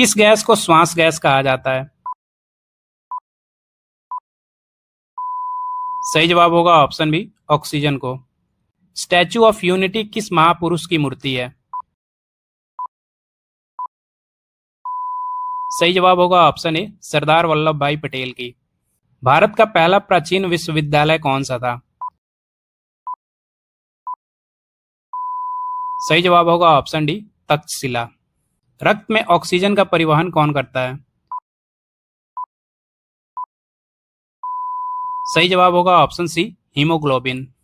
किस गैस को श्वास गैस कहा जाता है? सही जवाब होगा ऑप्शन बी, ऑक्सीजन को। स्टैचू ऑफ यूनिटी किस महापुरुष की मूर्ति है? सही जवाब होगा ऑप्शन ए, सरदार वल्लभ भाई पटेल की। भारत का पहला प्राचीन विश्वविद्यालय कौन सा था? सही जवाब होगा ऑप्शन डी, तक्षशिला। रक्त में ऑक्सीजन का परिवहन कौन करता है? सही जवाब होगा ऑप्शन सी, हीमोग्लोबिन।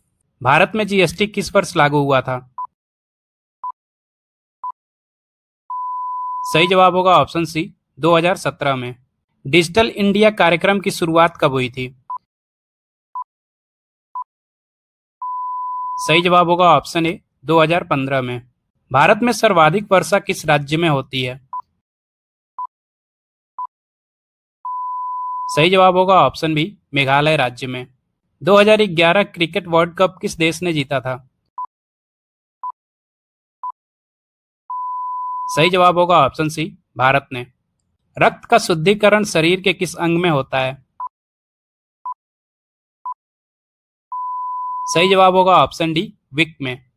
भारत में जीएसटी किस वर्ष लागू हुआ था? सही जवाब होगा ऑप्शन सी, 2017 में। डिजिटल इंडिया कार्यक्रम की शुरुआत कब हुई थी? सही जवाब होगा ऑप्शन ए, 2015 में। भारत में सर्वाधिक वर्षा किस राज्य में होती है? सही जवाब होगा ऑप्शन बी, मेघालय राज्य में। 2011 क्रिकेट वर्ल्ड कप किस देश ने जीता था? सही जवाब होगा ऑप्शन सी, भारत ने। रक्त का शुद्धिकरण शरीर के किस अंग में होता है? सही जवाब होगा ऑप्शन डी, विक में।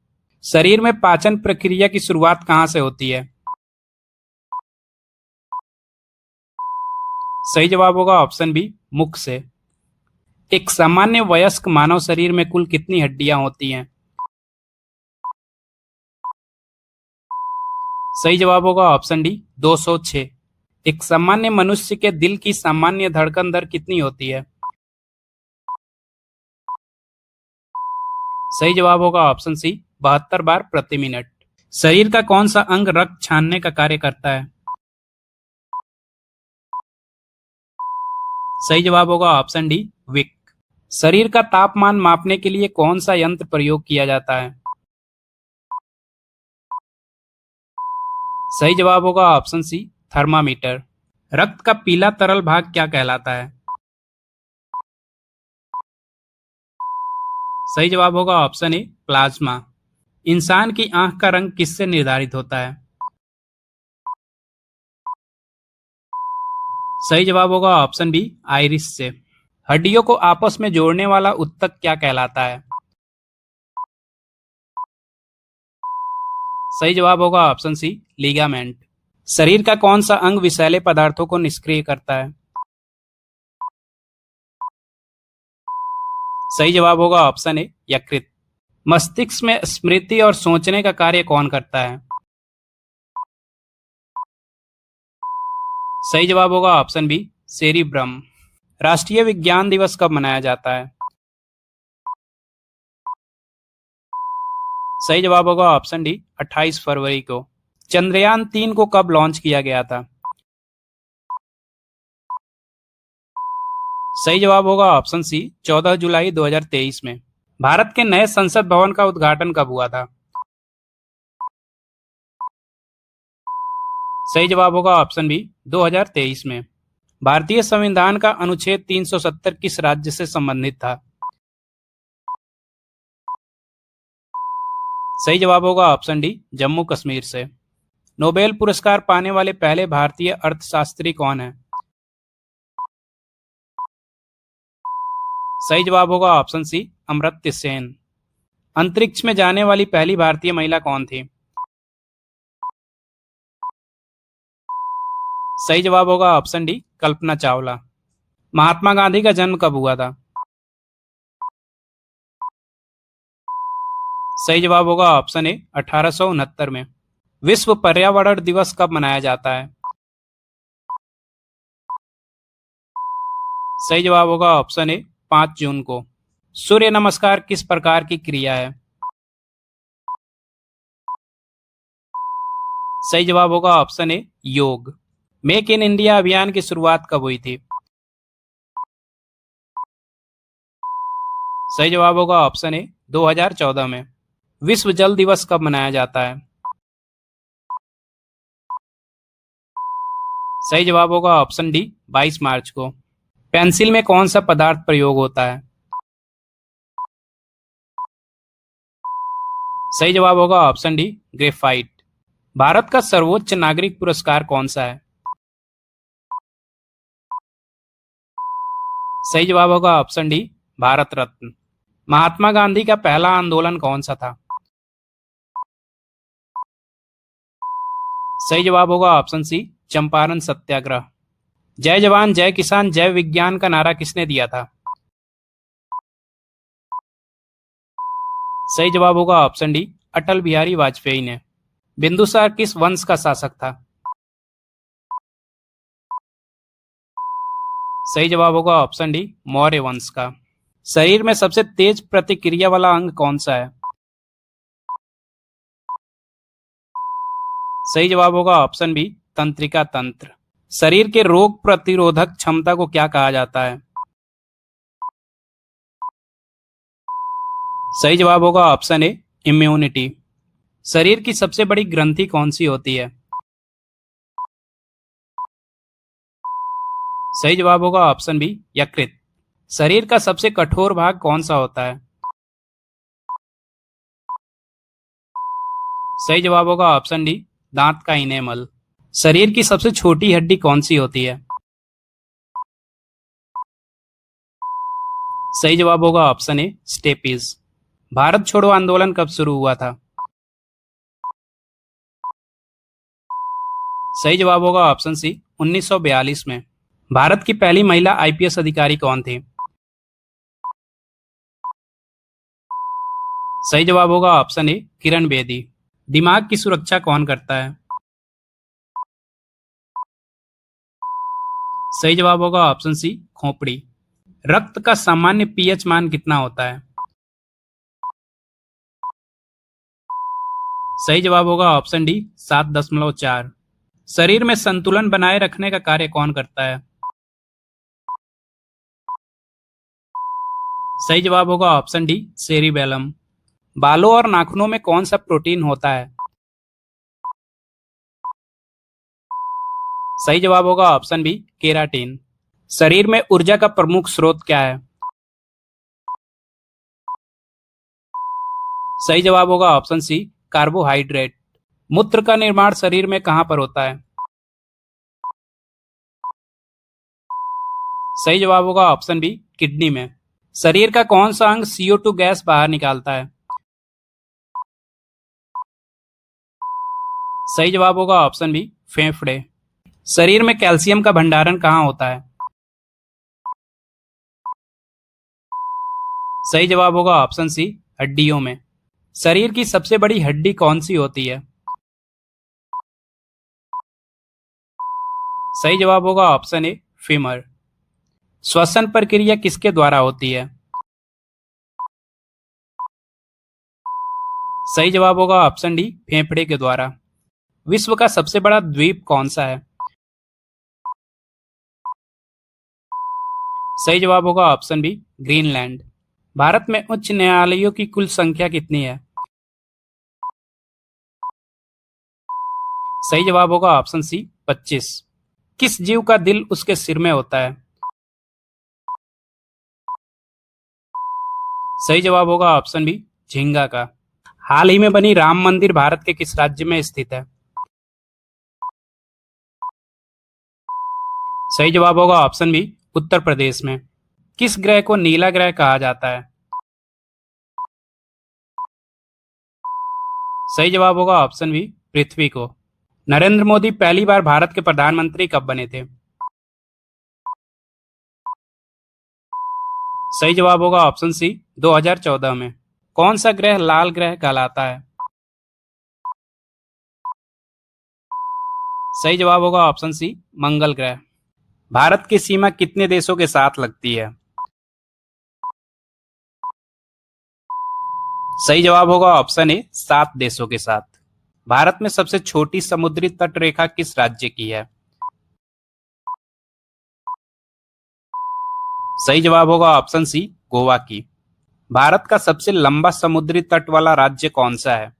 शरीर में पाचन प्रक्रिया की शुरुआत कहाँ से होती है? सही जवाब होगा ऑप्शन बी, मुख से। एक सामान्य वयस्क मानव शरीर में कुल कितनी हड्डियां होती हैं? सही जवाब होगा ऑप्शन डी, 206। एक सामान्य मनुष्य के दिल की सामान्य धड़कन दर कितनी होती है? सही जवाब होगा ऑप्शन सी, 72 बार प्रति मिनट। शरीर का कौन सा अंग रक्त छानने का कार्य करता है? सही जवाब होगा ऑप्शन डी, विक। शरीर का तापमान मापने के लिए कौन सा यंत्र प्रयोग किया जाता है? सही जवाब होगा ऑप्शन सी, थर्मामीटर। रक्त का पीला तरल भाग क्या कहलाता है? सही जवाब होगा ऑप्शन ए, प्लाज्मा। इंसान की आंख का रंग किससे निर्धारित होता है? सही जवाब होगा ऑप्शन बी, आइरिस से। हड्डियों को आपस में जोड़ने वाला उत्तक क्या कहलाता है? सही जवाब होगा ऑप्शन सी, लिगामेंट। शरीर का कौन सा अंग विषैले पदार्थों को निष्क्रिय करता है? सही जवाब होगा ऑप्शन ए, यकृत। मस्तिष्क में स्मृति और सोचने का कार्य कौन करता है? सही जवाब होगा ऑप्शन बी, सेरिब्रम। राष्ट्रीय विज्ञान दिवस कब मनाया जाता है? सही जवाब होगा ऑप्शन डी, 28 फरवरी को। चंद्रयान 3 को कब लॉन्च किया गया था? सही जवाब होगा ऑप्शन सी, 14 जुलाई 2023 में। भारत के नए संसद भवन का उद्घाटन कब हुआ था? सही जवाब होगा ऑप्शन बी, 2023 में। भारतीय संविधान का अनुच्छेद 370 किस राज्य से संबंधित था? सही जवाब होगा ऑप्शन डी, जम्मू कश्मीर से। नोबेल पुरस्कार पाने वाले पहले भारतीय अर्थशास्त्री कौन है? सही जवाब होगा ऑप्शन सी, अमर्त्य सेन। अंतरिक्ष में जाने वाली पहली भारतीय महिला कौन थी? सही जवाब होगा ऑप्शन डी, कल्पना चावला। महात्मा गांधी का जन्म कब हुआ था? सही जवाब होगा ऑप्शन ए, 1869 में। विश्व पर्यावरण दिवस कब मनाया जाता है? सही जवाब होगा ऑप्शन ए, 5 जून को। सूर्य नमस्कार किस प्रकार की क्रिया है? सही जवाब होगा ऑप्शन ए, योग। मेक इन इंडिया अभियान की शुरुआत कब हुई थी? सही जवाब होगा ऑप्शन ए, 2014 में। विश्व जल दिवस कब मनाया जाता है? सही जवाब होगा ऑप्शन डी, 22 मार्च को। पेंसिल में कौन सा पदार्थ प्रयोग होता है? सही जवाब होगा ऑप्शन डी, ग्रेफाइट। भारत का सर्वोच्च नागरिक पुरस्कार कौन सा है? सही जवाब होगा ऑप्शन डी, भारत रत्न। महात्मा गांधी का पहला आंदोलन कौन सा था? सही जवाब होगा ऑप्शन सी, चंपारण सत्याग्रह। जय जवान जय किसान जय विज्ञान का नारा किसने दिया था? सही जवाब होगा ऑप्शन डी, अटल बिहारी वाजपेयी ने। बिंदुसार किस वंश का शासक था? सही जवाब होगा ऑप्शन डी, मौर्य वंश का। शरीर में सबसे तेज प्रतिक्रिया वाला अंग कौन सा है? सही जवाब होगा ऑप्शन बी, तंत्रिका तंत्र। शरीर के रोग प्रतिरोधक क्षमता को क्या कहा जाता है? सही जवाब होगा ऑप्शन ए, इम्यूनिटी। शरीर की सबसे बड़ी ग्रंथि कौन सी होती है? सही जवाब होगा ऑप्शन बी, यकृत। शरीर का सबसे कठोर भाग कौन सा होता है? सही जवाब होगा ऑप्शन डी, दांत का इनेमल। शरीर की सबसे छोटी हड्डी कौन सी होती है? सही जवाब होगा ऑप्शन ए, स्टेपीज। भारत छोड़ो आंदोलन कब शुरू हुआ था? सही जवाब होगा ऑप्शन सी, 1942 में। भारत की पहली महिला आईपीएस अधिकारी कौन थी? सही जवाब होगा ऑप्शन ए, किरण बेदी। दिमाग की सुरक्षा कौन करता है? सही जवाब होगा ऑप्शन सी, खोपड़ी। रक्त का सामान्य पीएच मान कितना होता है? सही जवाब होगा ऑप्शन डी, 7.4। शरीर में संतुलन बनाए रखने का कार्य कौन करता है? सही जवाब होगा ऑप्शन डी, सेरिबेलम। बालों और नाखूनों में कौन सा प्रोटीन होता है? सही जवाब होगा ऑप्शन बी, केराटिन। शरीर में ऊर्जा का प्रमुख स्रोत क्या है? सही जवाब होगा ऑप्शन सी, कार्बोहाइड्रेट। मूत्र का निर्माण शरीर में कहां पर होता है? सही जवाब होगा ऑप्शन बी, किडनी में। शरीर का कौन सा अंग CO2 गैस बाहर निकालता है? सही जवाब होगा ऑप्शन बी, फेफड़े। शरीर में कैल्शियम का भंडारण कहाँ होता है? सही जवाब होगा ऑप्शन सी, हड्डियों में। शरीर की सबसे बड़ी हड्डी कौन सी होती है? सही जवाब होगा ऑप्शन ए, फीमर। श्वसन प्रक्रिया किसके द्वारा होती है? सही जवाब होगा ऑप्शन डी, फेफड़े के द्वारा। विश्व का सबसे बड़ा द्वीप कौन सा है? सही जवाब होगा ऑप्शन बी, ग्रीनलैंड। भारत में उच्च न्यायालयों की कुल संख्या कितनी है? सही जवाब होगा ऑप्शन सी, 25। किस जीव का दिल उसके सिर में होता है? सही जवाब होगा ऑप्शन बी, झींगा का। हाल ही में बनी राम मंदिर भारत के किस राज्य में स्थित है? सही जवाब होगा ऑप्शन बी, उत्तर प्रदेश में। किस ग्रह को नीला ग्रह कहा जाता है? सही जवाब होगा ऑप्शन बी, पृथ्वी को। नरेंद्र मोदी पहली बार भारत के प्रधानमंत्री कब बने थे? सही जवाब होगा ऑप्शन सी, 2014 में। कौन सा ग्रह लाल ग्रह कहलाता है? सही जवाब होगा ऑप्शन सी, मंगल ग्रह। भारत की सीमा कितने देशों के साथ लगती है? सही जवाब होगा ऑप्शन ए, 7 देशों के साथ। भारत में सबसे छोटी समुद्री तट रेखा किस राज्य की है? सही जवाब होगा ऑप्शन सी, गोवा की। भारत का सबसे लंबा समुद्री तट वाला राज्य कौन सा है?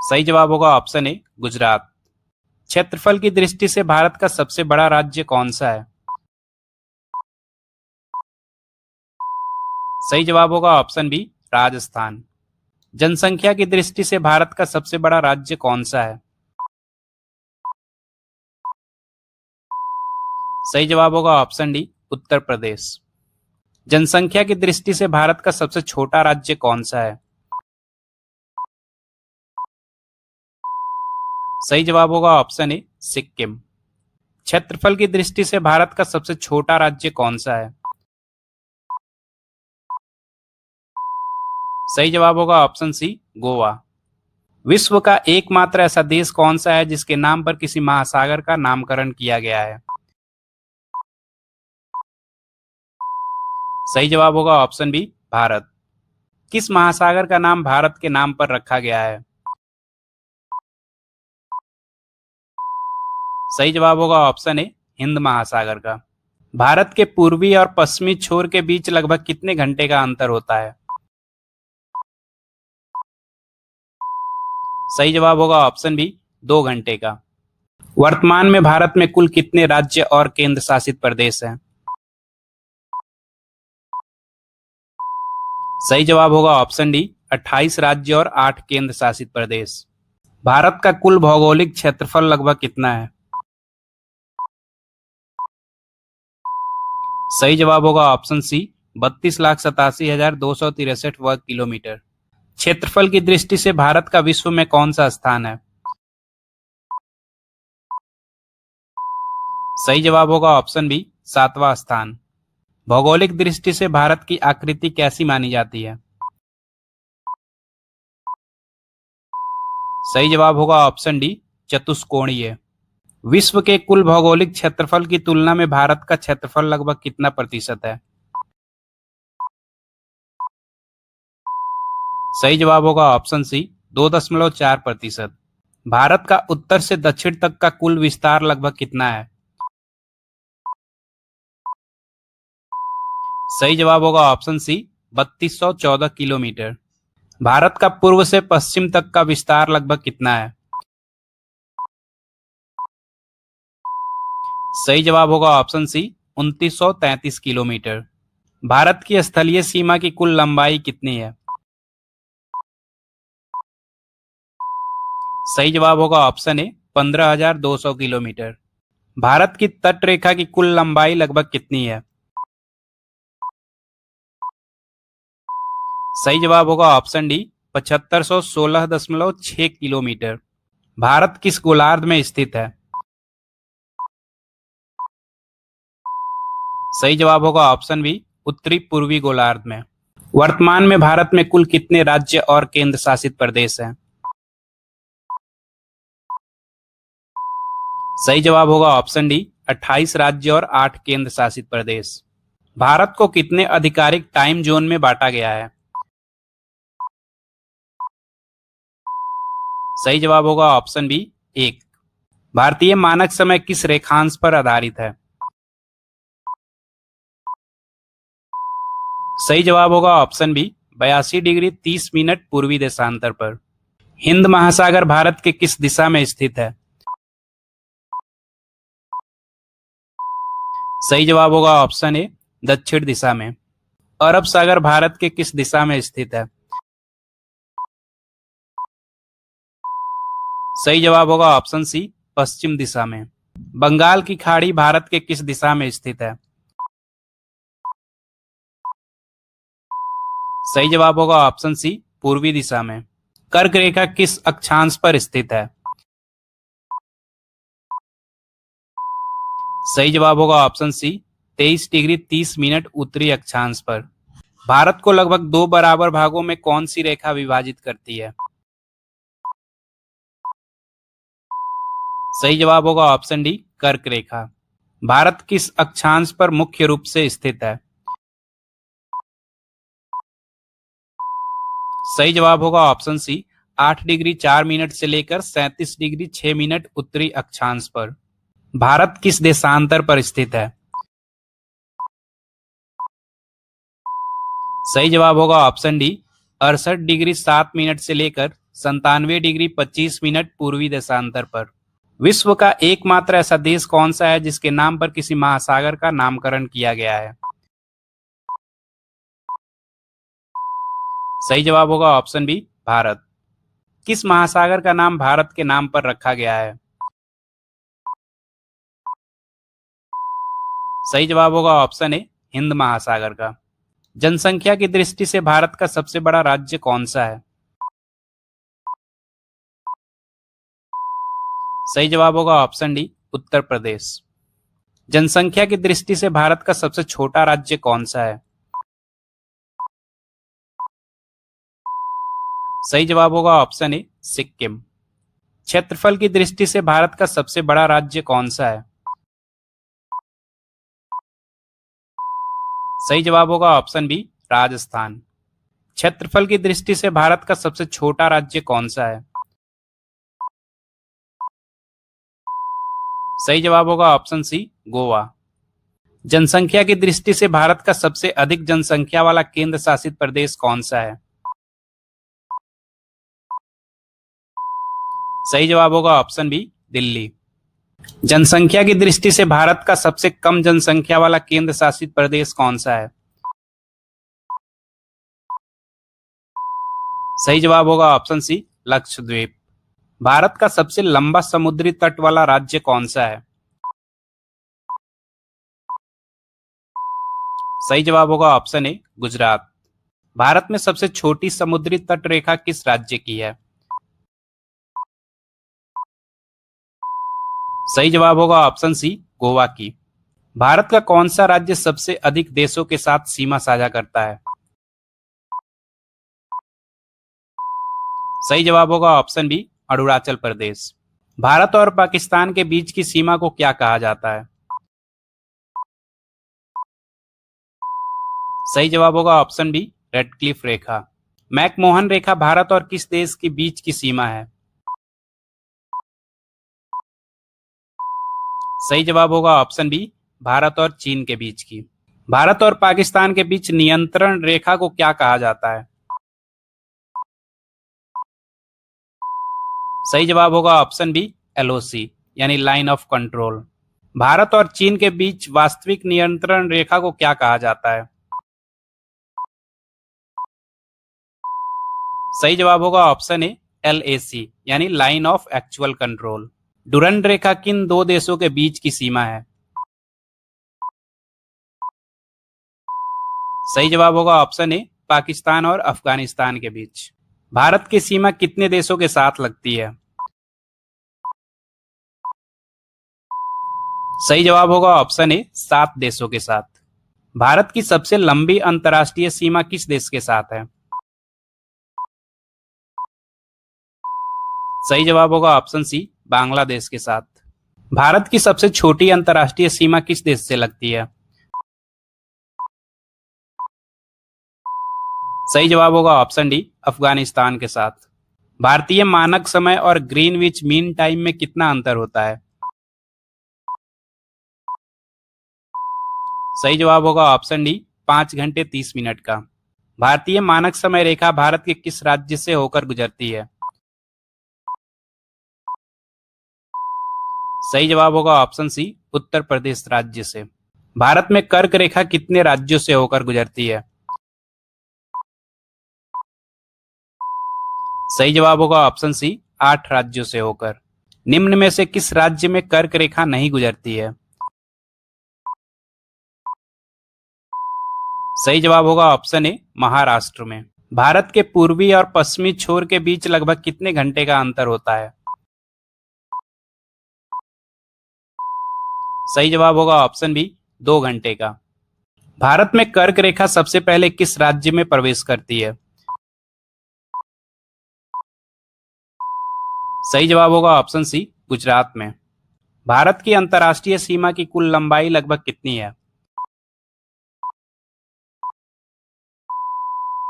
सही जवाब होगा ऑप्शन ए, गुजरात। क्षेत्रफल की दृष्टि से भारत का सबसे बड़ा राज्य कौन सा है? सही जवाब होगा ऑप्शन बी, राजस्थान। जनसंख्या की दृष्टि से भारत का सबसे बड़ा राज्य कौन सा है? सही जवाब होगा ऑप्शन डी उत्तर प्रदेश। जनसंख्या की दृष्टि से भारत का सबसे छोटा राज्य कौन सा है? सही जवाब होगा ऑप्शन ए सिक्किम। क्षेत्रफल की दृष्टि से भारत का सबसे छोटा राज्य कौन सा है? सही जवाब होगा ऑप्शन सी गोवा। विश्व का एकमात्र ऐसा देश कौन सा है जिसके नाम पर किसी महासागर का नामकरण किया गया है? सही जवाब होगा ऑप्शन बी भारत। किस महासागर का नाम भारत के नाम पर रखा गया है? सही जवाब होगा ऑप्शन ए हिंद महासागर का। भारत के पूर्वी और पश्चिमी छोर के बीच लगभग कितने घंटे का अंतर होता है? सही जवाब होगा ऑप्शन बी 2 घंटे का। वर्तमान में भारत में कुल कितने राज्य और केंद्र शासित प्रदेश हैं? सही जवाब होगा ऑप्शन डी 28 राज्य और 8 केंद्र शासित प्रदेश। भारत का कुल भौगोलिक क्षेत्रफल लगभग कितना है? सही जवाब होगा ऑप्शन सी 32,87,263 वर्ग किलोमीटर। क्षेत्रफल की दृष्टि से भारत का विश्व में कौन सा स्थान है? सही जवाब होगा ऑप्शन बी 7वां स्थान। भौगोलिक दृष्टि से भारत की आकृति कैसी मानी जाती है? सही जवाब होगा ऑप्शन डी चतुष्कोणीय। विश्व के कुल भौगोलिक क्षेत्रफल की तुलना में भारत का क्षेत्रफल लगभग कितना प्रतिशत है? सही जवाब होगा ऑप्शन सी 2.4%। भारत का उत्तर से दक्षिण तक का कुल विस्तार लगभग कितना है? सही जवाब होगा ऑप्शन सी 3214 किलोमीटर। भारत का पूर्व से पश्चिम तक का विस्तार लगभग कितना है? सही जवाब होगा ऑप्शन सी 2933 किलोमीटर। भारत की स्थलीय सीमा की कुल लंबाई कितनी है? सही जवाब होगा ऑप्शन ए 15,200 किलोमीटर। भारत की तट रेखा की कुल लंबाई लगभग कितनी है? सही जवाब होगा ऑप्शन डी 7516.6 किलोमीटर। भारत किस गोलार्ध में स्थित है? सही जवाब होगा ऑप्शन बी उत्तरी पूर्वी गोलार्ध में। वर्तमान में भारत में कुल कितने राज्य और केंद्र शासित प्रदेश हैं? सही जवाब होगा ऑप्शन डी 28 राज्य और 8 केंद्र शासित प्रदेश। भारत को कितने आधिकारिक टाइम जोन में बांटा गया है? सही जवाब होगा ऑप्शन बी 1। भारतीय मानक समय किस रेखांश पर आधारित है? सही जवाब होगा ऑप्शन बी 82 डिग्री 30 मिनट पूर्वी देशांतर पर। हिंद महासागर भारत के किस दिशा में स्थित है? सही जवाब होगा ऑप्शन ए दक्षिण दिशा में। अरब सागर भारत के किस दिशा में स्थित है? सही जवाब होगा ऑप्शन सी पश्चिम दिशा में। बंगाल की खाड़ी भारत के किस दिशा में स्थित है? सही जवाब होगा ऑप्शन सी पूर्वी दिशा में। कर्क रेखा किस अक्षांश पर स्थित है? सही जवाब होगा ऑप्शन सी 23 डिग्री 30 मिनट उत्तरी अक्षांश पर। भारत को लगभग 2 बराबर भागों में कौन सी रेखा विभाजित करती है? सही जवाब होगा ऑप्शन डी कर्क रेखा। भारत किस अक्षांश पर मुख्य रूप से स्थित है? सही जवाब होगा ऑप्शन सी 8 डिग्री 4 मिनट से लेकर 37 डिग्री 6 मिनट उत्तरी अक्षांश पर। भारत किस देशांतर पर स्थित है? सही जवाब होगा ऑप्शन डी 68 डिग्री 7 मिनट से लेकर 97 डिग्री 25 मिनट पूर्वी देशांतर पर। विश्व का एकमात्र ऐसा देश कौन सा है जिसके नाम पर किसी महासागर का नामकरण किया गया है? सही जवाब होगा ऑप्शन बी भारत। किस महासागर का नाम भारत के नाम पर रखा गया है? सही जवाब होगा ऑप्शन ए हिंद महासागर का। जनसंख्या की दृष्टि से भारत का सबसे बड़ा राज्य कौन सा है? सही जवाब होगा ऑप्शन डी उत्तर प्रदेश। जनसंख्या की दृष्टि से भारत का सबसे छोटा राज्य कौन सा है? सही जवाब होगा ऑप्शन ए सिक्किम। क्षेत्रफल की दृष्टि से भारत का सबसे बड़ा राज्य कौन सा है? सही जवाब होगा ऑप्शन बी राजस्थान। क्षेत्रफल की दृष्टि से भारत का सबसे छोटा राज्य कौन सा है? सही जवाब होगा ऑप्शन सी गोवा। जनसंख्या की दृष्टि से भारत का सबसे अधिक जनसंख्या वाला केंद्र शासित प्रदेश कौन सा है? सही जवाब होगा ऑप्शन बी दिल्ली। जनसंख्या की दृष्टि से भारत का सबसे कम जनसंख्या वाला केंद्र शासित प्रदेश कौन सा है? सही जवाब होगा ऑप्शन सी लक्षद्वीप। भारत का सबसे लंबा समुद्री तट वाला राज्य कौन सा है? सही जवाब होगा ऑप्शन ए गुजरात। भारत में सबसे छोटी समुद्री तट रेखा किस राज्य की है? सही जवाब होगा ऑप्शन सी गोवा की। भारत का कौन सा राज्य सबसे अधिक देशों के साथ सीमा साझा करता है? सही जवाब होगा ऑप्शन बी अरुणाचल प्रदेश। भारत और पाकिस्तान के बीच की सीमा को क्या कहा जाता है? सही जवाब होगा ऑप्शन बी रेडक्लिफ रेखा। मैकमोहन रेखा भारत और किस देश के बीच की सीमा है? सही जवाब होगा ऑप्शन बी भारत और चीन के बीच की। भारत और पाकिस्तान के बीच नियंत्रण रेखा को क्या कहा जाता है? सही जवाब होगा ऑप्शन बी एलओसी यानी लाइन ऑफ कंट्रोल। भारत और चीन के बीच वास्तविक नियंत्रण रेखा को क्या कहा जाता है? सही जवाब होगा ऑप्शन ए एलएसी यानी line of actual control. Durand रेखा किन दो देशों के बीच की सीमा है? सही जवाब होगा ऑप्शन ए पाकिस्तान और अफगानिस्तान के बीच। भारत की सीमा कितने देशों के साथ लगती है? सही जवाब होगा ऑप्शन ए 7 देशों के साथ। भारत की सबसे लंबी अंतर्राष्ट्रीय सीमा किस देश के साथ है? सही जवाब होगा ऑप्शन सी बांग्लादेश के साथ। भारत की सबसे छोटी अंतर्राष्ट्रीय सीमा किस देश से लगती है? सही जवाब होगा ऑप्शन डी अफगानिस्तान के साथ। भारतीय मानक समय और ग्रीनविच मीन टाइम में कितना अंतर होता है? सही जवाब होगा ऑप्शन डी 5 घंटे 30 मिनट का। भारतीय मानक समय रेखा भारत के किस राज्य से होकर गुजरती है? सही जवाब होगा ऑप्शन सी उत्तर प्रदेश राज्य से। भारत में कर्क रेखा कितने राज्यों से होकर गुजरती है? सही जवाब होगा ऑप्शन सी 8 राज्यों से होकर। निम्न में से किस राज्य में कर्क रेखा नहीं गुजरती है? सही जवाब होगा ऑप्शन ए महाराष्ट्र में। भारत के पूर्वी और पश्चिमी छोर के बीच लगभग कितने घंटे का अंतर होता है? सही जवाब होगा ऑप्शन बी 2 घंटे का। भारत में कर्क रेखा सबसे पहले किस राज्य में प्रवेश करती है? सही जवाब होगा ऑप्शन सी गुजरात में। भारत की अंतर्राष्ट्रीय सीमा की कुल लंबाई लगभग कितनी है?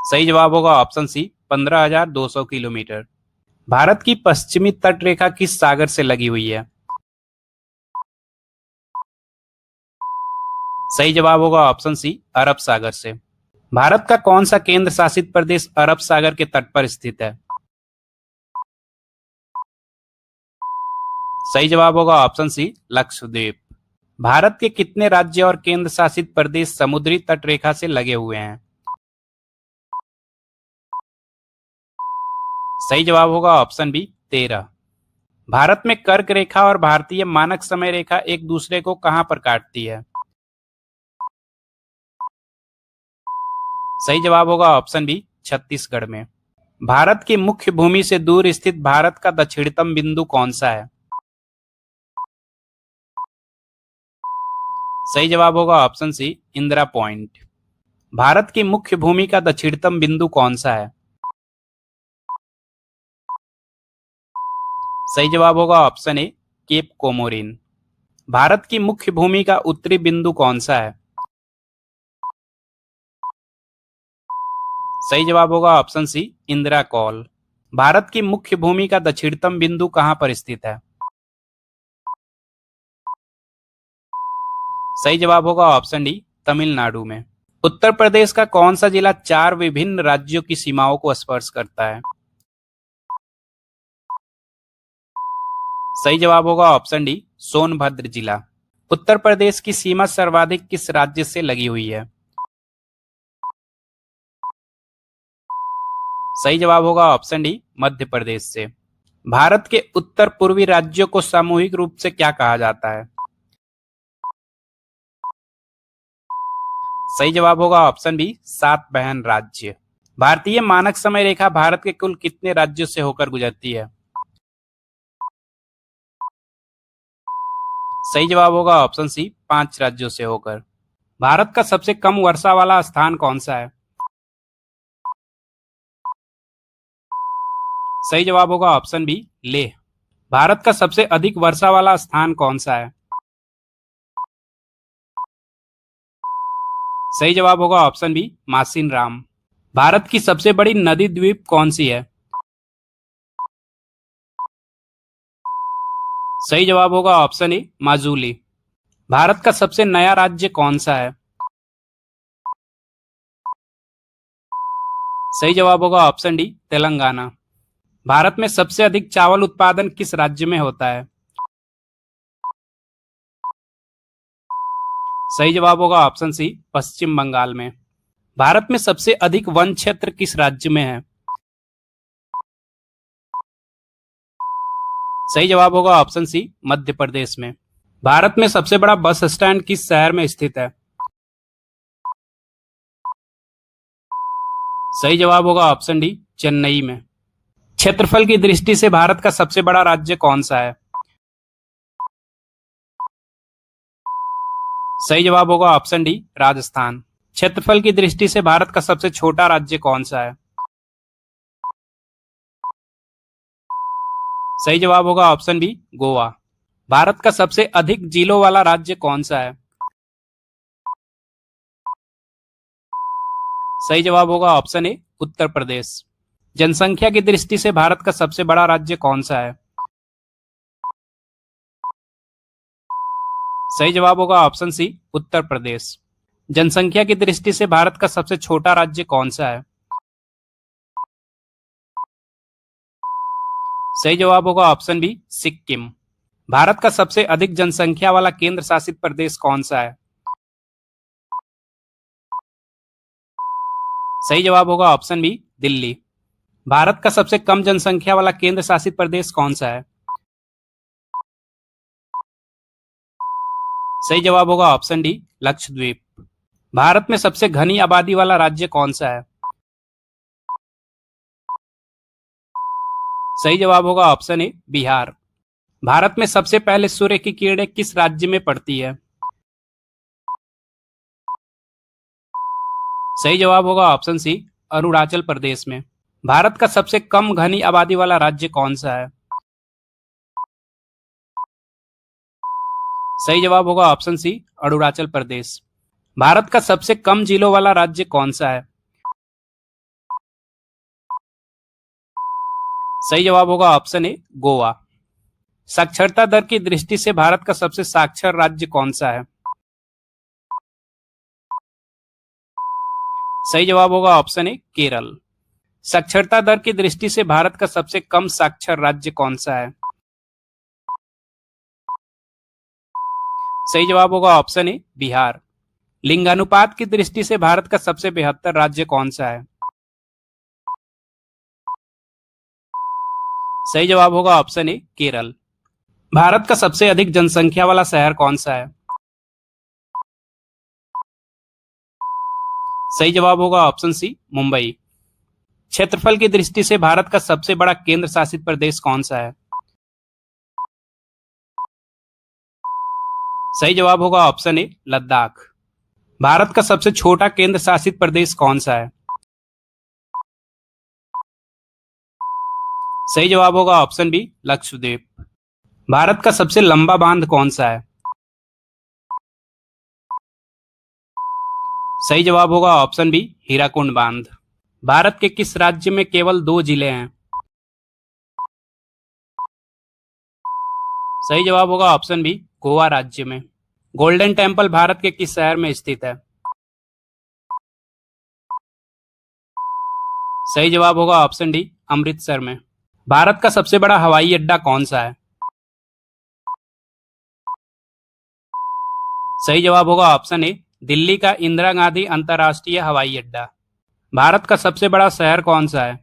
सही जवाब होगा ऑप्शन सी 15,200 किलोमीटर। भारत की पश्चिमी तट रेखा किस सागर से लगी हुई है? सही जवाब होगा ऑप्शन सी अरब सागर से। भारत का कौन सा केंद्र शासित प्रदेश अरब सागर के तट पर स्थित है? सही जवाब होगा ऑप्शन सी लक्षद्वीप। भारत के कितने राज्य और केंद्र शासित प्रदेश समुद्री तट रेखा से लगे हुए हैं? सही जवाब होगा ऑप्शन बी 13। भारत में कर्क रेखा और भारतीय मानक समय रेखा एक दूसरे को कहां पर काटती है? सही जवाब होगा ऑप्शन बी छत्तीसगढ़ में। भारत की मुख्य भूमि से दूर स्थित भारत का दक्षिणतम बिंदु कौन सा है? सही जवाब होगा option C Indira point. Bharat की मुख्य भूमि का दक्षिणतम बिंदु कौन सा है? सही जवाब होगा option A cape Comorin. Bharat की मुख्य भूमि का उत्तरी बिंदु कौन सा है? सही जवाब होगा option C Indira col. Bharat की मुख्य भूमि का दक्षिणतम बिंदु कहां पर स्थित है? सही जवाब होगा ऑप्शन डी तमिलनाडु में। उत्तर प्रदेश का कौन सा जिला 4 विभिन्न राज्यों की सीमाओं को स्पर्श करता है? सही जवाब होगा ऑप्शन डी सोनभद्र जिला। उत्तर प्रदेश की सीमा सर्वाधिक किस राज्य से लगी हुई है? सही जवाब होगा ऑप्शन डी मध्य प्रदेश से। भारत के उत्तर पूर्वी राज्यों को सामूहिक रूप से क्या कहा जाता है? सही जवाब होगा ऑप्शन बी 7 बहन राज्य। भारतीय मानक समय रेखा भारत के कुल कितने राज्यों से होकर गुजरती है? सही जवाब होगा ऑप्शन सी 5 राज्यों से होकर। भारत का सबसे कम वर्षा वाला स्थान कौन सा है? सही जवाब होगा ऑप्शन बी लेह। भारत का सबसे अधिक वर्षा वाला स्थान कौन सा है? सही जवाब होगा ऑप्शन बी मासिन राम। भारत की सबसे बड़ी नदी द्वीप कौन सी है? सही जवाब होगा ऑप्शन ए माजुली। भारत का सबसे नया राज्य कौन सा है? सही जवाब होगा ऑप्शन डी तेलंगाना। भारत में सबसे अधिक चावल उत्पादन किस राज्य में होता है? सही जवाब होगा ऑप्शन सी पश्चिम बंगाल में। भारत में सबसे अधिक वन क्षेत्र किस राज्य में है? सही जवाब होगा ऑप्शन सी मध्य प्रदेश में। भारत में सबसे बड़ा बस स्टैंड किस शहर में स्थित है? सही जवाब होगा ऑप्शन डी चेन्नई में। क्षेत्रफल की दृष्टि से भारत का सबसे बड़ा राज्य कौन सा है? सही जवाब होगा ऑप्शन डी राजस्थान। क्षेत्रफल की दृष्टि से भारत का सबसे छोटा राज्य कौन सा है? सही जवाब होगा ऑप्शन बी गोवा। भारत का सबसे अधिक झीलों वाला राज्य कौन सा है? सही जवाब होगा ऑप्शन ए उत्तर प्रदेश। जनसंख्या की दृष्टि से भारत का सबसे बड़ा राज्य कौन सा है? सही जवाब होगा ऑप्शन सी उत्तर प्रदेश। जनसंख्या की दृष्टि से भारत का सबसे छोटा राज्य कौन सा है? सही जवाब होगा ऑप्शन बी सिक्किम। भारत का सबसे अधिक जनसंख्या वाला केंद्र शासित प्रदेश कौन सा है? सही जवाब होगा ऑप्शन बी दिल्ली। भारत का सबसे कम जनसंख्या वाला केंद्र शासित प्रदेश कौन सा है? सही जवाब होगा ऑप्शन डी लक्षद्वीप। भारत में सबसे घनी आबादी वाला राज्य कौन सा है? सही जवाब होगा ऑप्शन ए बिहार। भारत में सबसे पहले सूर्य की किरणें किस राज्य में पड़ती है? सही जवाब होगा ऑप्शन सी अरुणाचल प्रदेश में। भारत का सबसे कम घनी आबादी वाला राज्य कौन सा है? सही जवाब होगा ऑप्शन सी अरुणाचल प्रदेश। भारत का सबसे कम जिलों वाला राज्य कौन सा है? सही जवाब होगा ऑप्शन ए गोवा। साक्षरता दर की दृष्टि से भारत का सबसे साक्षर राज्य कौन सा है? सही जवाब होगा ऑप्शन ए केरल। साक्षरता दर की दृष्टि से भारत का सबसे कम साक्षर राज्य कौन सा है? सही जवाब होगा ऑप्शन ए बिहार। लिंगानुपात की दृष्टि से भारत का सबसे बेहतर राज्य कौन सा है? सही जवाब होगा ऑप्शन ए केरल। भारत का सबसे अधिक जनसंख्या वाला शहर कौन सा है? सही जवाब होगा ऑप्शन सी मुंबई। क्षेत्रफल की दृष्टि से भारत का सबसे बड़ा केंद्र शासित प्रदेश कौन सा है? सही जवाब होगा ऑप्शन ए लद्दाख। भारत का सबसे छोटा केंद्र शासित प्रदेश कौन सा है? सही जवाब होगा ऑप्शन बी लक्षद्वीप। भारत का सबसे लंबा बांध कौन सा है? सही जवाब होगा ऑप्शन बी हीराकुंड बांध। भारत के किस राज्य में केवल 2 जिले हैं? सही जवाब होगा ऑप्शन बी गोवा राज्य में। गोल्डन टेम्पल भारत के किस शहर में स्थित है? सही जवाब होगा ऑप्शन डी अमृतसर में। भारत का सबसे बड़ा हवाई अड्डा कौन सा है? सही जवाब होगा ऑप्शन ए दिल्ली का इंदिरा गांधी अंतर्राष्ट्रीय हवाई अड्डा। भारत का सबसे बड़ा शहर कौन सा है?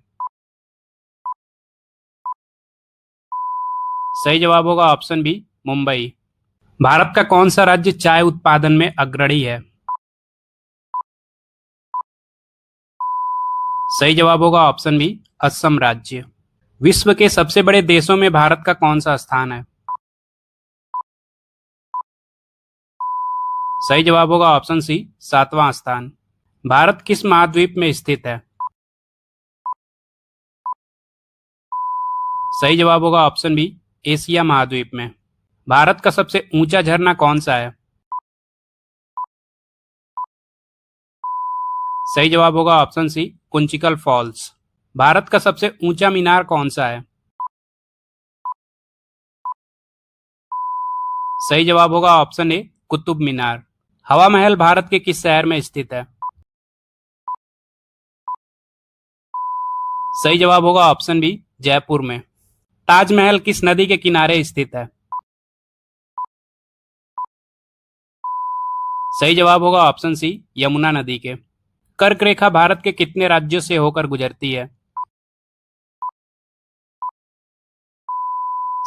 सही जवाब होगा ऑप्शन बी मुंबई। भारत का कौन सा राज्य चाय उत्पादन में अग्रणी है? सही जवाब होगा ऑप्शन बी असम राज्य। विश्व के सबसे बड़े देशों में भारत का कौन सा स्थान है? सही जवाब होगा ऑप्शन सी 7वां स्थान। भारत किस महाद्वीप में स्थित है? सही जवाब होगा ऑप्शन बी एशिया महाद्वीप में। भारत का सबसे ऊंचा झरना कौन सा है? सही जवाब होगा option C Kunchikal falls. Bharat का सबसे ऊंचा मीनार कौन सा है? सही जवाब होगा ऑप्शन ए कुतुब मीनार। हवा महल भारत के किस शहर में स्थित है? सही जवाब होगा ऑप्शन बी जयपुर में। ताजमहल किस नदी के किनारे स्थित है? सही जवाब होगा ऑप्शन सी यमुना नदी के। कर्क रेखा भारत के कितने राज्यों से होकर गुजरती है?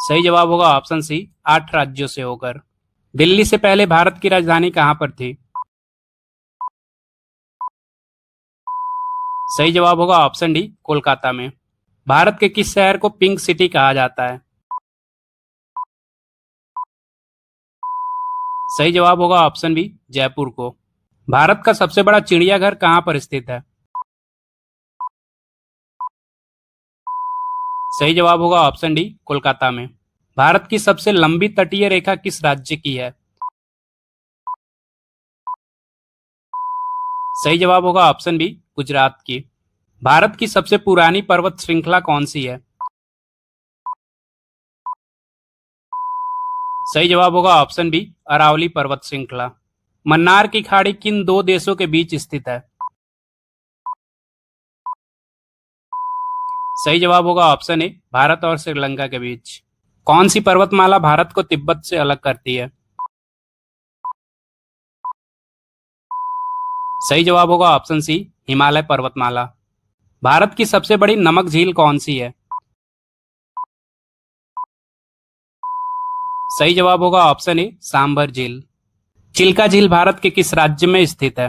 सही जवाब होगा ऑप्शन सी 8 राज्यों से होकर। दिल्ली से पहले भारत की राजधानी कहां पर थी? सही जवाब होगा ऑप्शन डी कोलकाता में। भारत के किस शहर को पिंक सिटी कहा जाता है? सही जवाब होगा ऑप्शन बी जयपुर को। भारत का सबसे बड़ा चिड़ियाघर कहां पर स्थित है? सही जवाब होगा ऑप्शन डी कोलकाता में। भारत की सबसे लंबी तटीय रेखा किस राज्य की है? सही जवाब होगा ऑप्शन बी गुजरात की। भारत की सबसे पुरानी पर्वत श्रृंखला कौन सी है? सही जवाब होगा ऑप्शन बी अरावली पर्वत श्रृंखला। मन्नार की खाड़ी किन 2 देशों के बीच स्थित है? सही जवाब होगा ऑप्शन ए भारत और श्रीलंका के बीच। कौन सी पर्वतमाला भारत को तिब्बत से अलग करती है? सही जवाब होगा ऑप्शन सी हिमालय पर्वतमाला। भारत की सबसे बड़ी नमक झील कौन सी है? सही जवाब होगा ऑप्शन ए सांभर झील। चिल्का झील भारत के किस राज्य में स्थित है?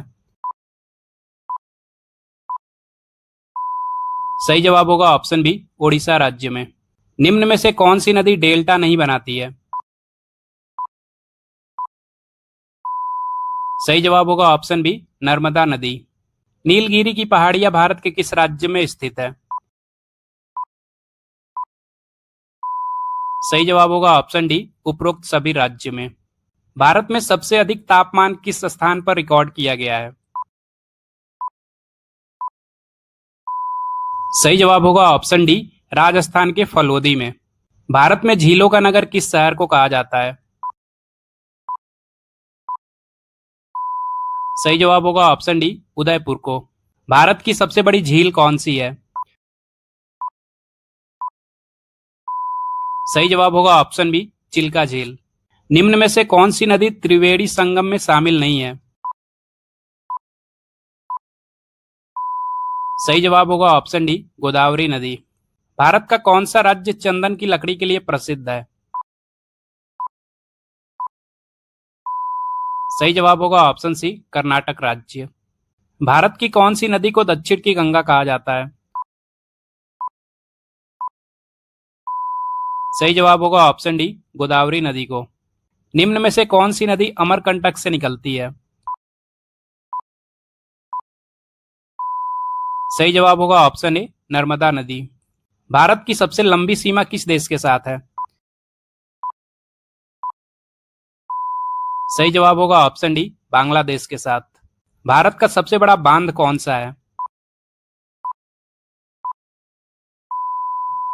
सही जवाब होगा ऑप्शन बी ओडिशा राज्य में। निम्न में से कौन सी नदी डेल्टा नहीं बनाती है? सही जवाब होगा ऑप्शन बी नर्मदा नदी। नीलगिरी की पहाड़ियां भारत के किस राज्य में स्थित है? सही जवाब होगा ऑप्शन डी उपरोक्त सभी राज्य में। भारत में सबसे अधिक तापमान किस स्थान पर रिकॉर्ड किया गया है? सही जवाब होगा ऑप्शन डी राजस्थान के फलोदी में। भारत में झीलों का नगर किस शहर को कहा जाता है? सही जवाब होगा ऑप्शन डी उदयपुर को। भारत की सबसे बड़ी झील कौन सी है? सही जवाब होगा ऑप्शन बी चिल्का झील। निम्न में से कौन सी नदी त्रिवेणी संगम में शामिल नहीं है? सही जवाब होगा ऑप्शन डी गोदावरी नदी। भारत का कौन सा राज्य चंदन की लकड़ी के लिए प्रसिद्ध है? सही जवाब होगा ऑप्शन सी कर्नाटक राज्य। भारत की कौन सी नदी को दक्षिण की गंगा कहा जाता है? सही जवाब होगा ऑप्शन डी, गोदावरी नदी को। निम्न में से कौन सी नदी अमरकंटक से निकलती है? सही जवाब होगा ऑप्शन ए, नर्मदा नदी। भारत की सबसे लंबी सीमा किस देश के साथ है? सही जवाब होगा ऑप्शन डी, बांग्लादेश के साथ। भारत का सबसे बड़ा बांध कौन सा है?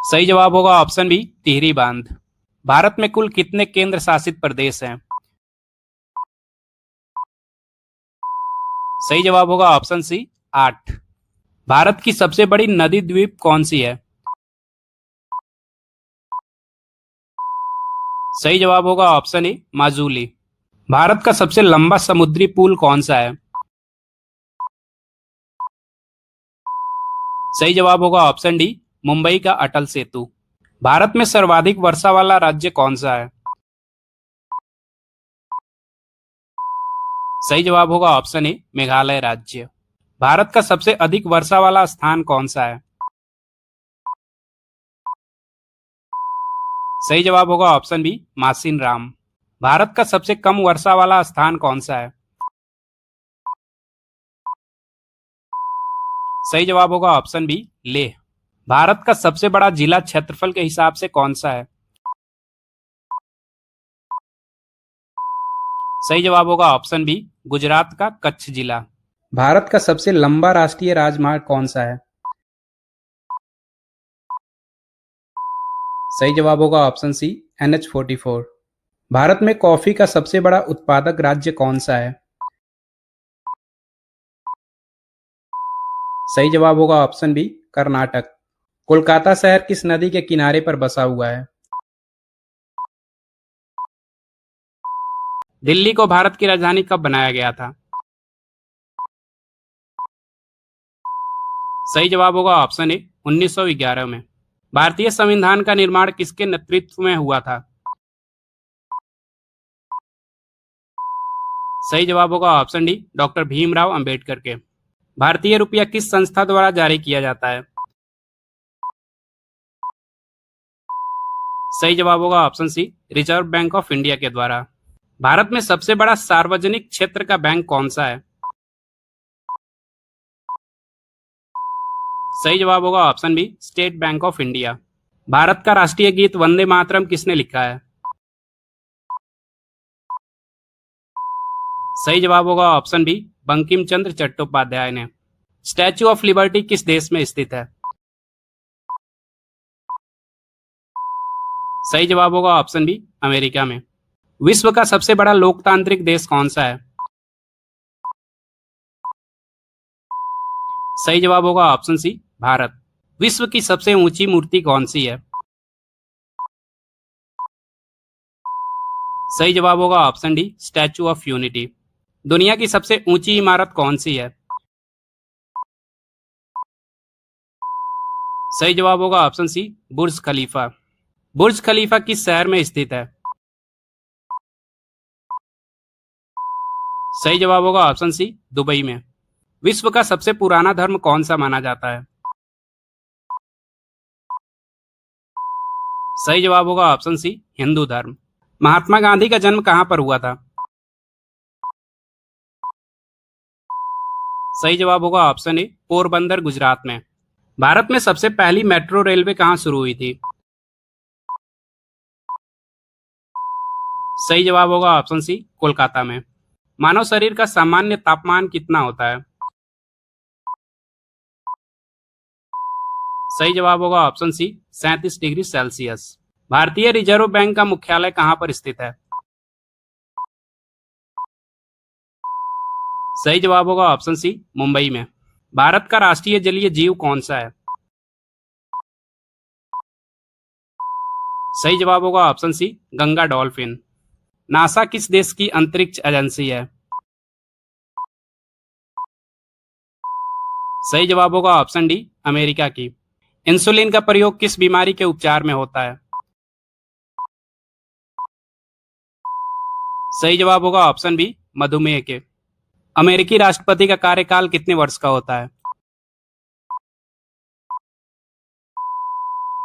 सही जवाब होगा ऑप्शन बी, टिहरी बांध। भारत में कुल कितने केंद्र शासित प्रदेश हैं? सही जवाब होगा ऑप्शन सी, 8। भारत की सबसे बड़ी नदी द्वीप कौन सी है? सही जवाब होगा ऑप्शन ए, माजुली। भारत का सबसे लंबा समुद्री पुल कौन सा है? सही जवाब होगा ऑप्शन डी, मुंबई का अटल सेतु। भारत में सर्वाधिक वर्षा वाला राज्य कौन सा है? सही जवाब होगा ऑप्शन ए, मेघालय राज्य। भारत का सबसे अधिक वर्षा वाला स्थान कौन सा है? सही जवाब होगा ऑप्शन बी, मासिन राम। भारत का सबसे कम वर्षा वाला स्थान कौन सा है? सही जवाब होगा ऑप्शन बी, लेह। भारत का सबसे बड़ा जिला क्षेत्रफल के हिसाब से कौन सा है? सही जवाब होगा ऑप्शन बी, गुजरात का कच्छ जिला। भारत का सबसे लंबा राष्ट्रीय राजमार्ग कौन सा है? सही जवाब होगा ऑप्शन सी, NH-44। भारत में कॉफी का सबसे बड़ा उत्पादक राज्य कौन सा है? सही जवाब होगा ऑप्शन बी, कर्नाटक। कोलकाता शहर किस नदी के किनारे पर बसा हुआ है? दिल्ली को भारत की राजधानी कब बनाया गया था? सही जवाब होगा ऑप्शन ए, 1911 में। भारतीय संविधान का निर्माण किसके नेतृत्व में हुआ था? सही जवाब होगा option D, doctor Bhimrao Ambedkar के। भारतीय रुपया किस संस्था द्वारा जारी किया जाता है? सही जवाब होगा option C, reserve bank of India के द्वारा। भारत में सबसे बड़ा सार्वजनिक क्षेत्र का बैंक कौन सा है? सही जवाब होगा option B, state bank of India. भारत का राष्ट्रीय गीत वंदे मातरम किसने लिखा है? सही जवाब होगा ऑप्शन बी, बंकिम चंद्र चट्टोपाध्याय ने। स्टैच्यू ऑफ लिबर्टी किस देश में स्थित है? सही जवाब होगा ऑप्शन बी, अमेरिका में। विश्व का सबसे बड़ा लोकतांत्रिक देश कौन सा है? सही जवाब होगा ऑप्शन सी, भारत। विश्व की सबसे ऊंची मूर्ति कौन सी है? सही जवाब होगा option D, statue of unity. दुनिया की सबसे ऊंची इमारत कौन सी है? सही जवाब होगा ऑप्शन सी, बुर्ज खलीफा। बुर्ज खलीफा किस शहर में स्थित है? सही जवाब होगा ऑप्शन सी, दुबई में। विश्व का सबसे पुराना धर्म कौन सा माना जाता है? सही जवाब होगा ऑप्शन सी, हिंदू धर्म। महात्मा गांधी का जन्म कहां पर हुआ था? सही जवाब होगा ऑप्शन ए, पोरबंदर गुजरात में। भारत में सबसे पहली मेट्रो रेलवे कहां शुरू हुई थी? सही जवाब होगा ऑप्शन सी, कोलकाता में। मानव शरीर का सामान्य तापमान कितना होता है? सही जवाब होगा ऑप्शन सी, 37 डिग्री सेल्सियस। भारतीय रिजर्व बैंक का मुख्यालय कहां पर स्थित है? सही जवाब होगा ऑप्शन सी, मुंबई में। भारत का राष्ट्रीय जलीय जीव कौन सा है? सही जवाब होगा option C, Ganga dolphin. NASA किस देश की अंतरिक्ष एजेंसी है? सही जवाब होगा ऑप्शन डी, अमेरिका की। इंसुलिन का प्रयोग किस बीमारी के उपचार में होता है? सही जवाब होगा ऑप्शन बी, मधुमेह के। अमेरिकी राष्ट्रपति का कार्यकाल कितने वर्ष का होता है?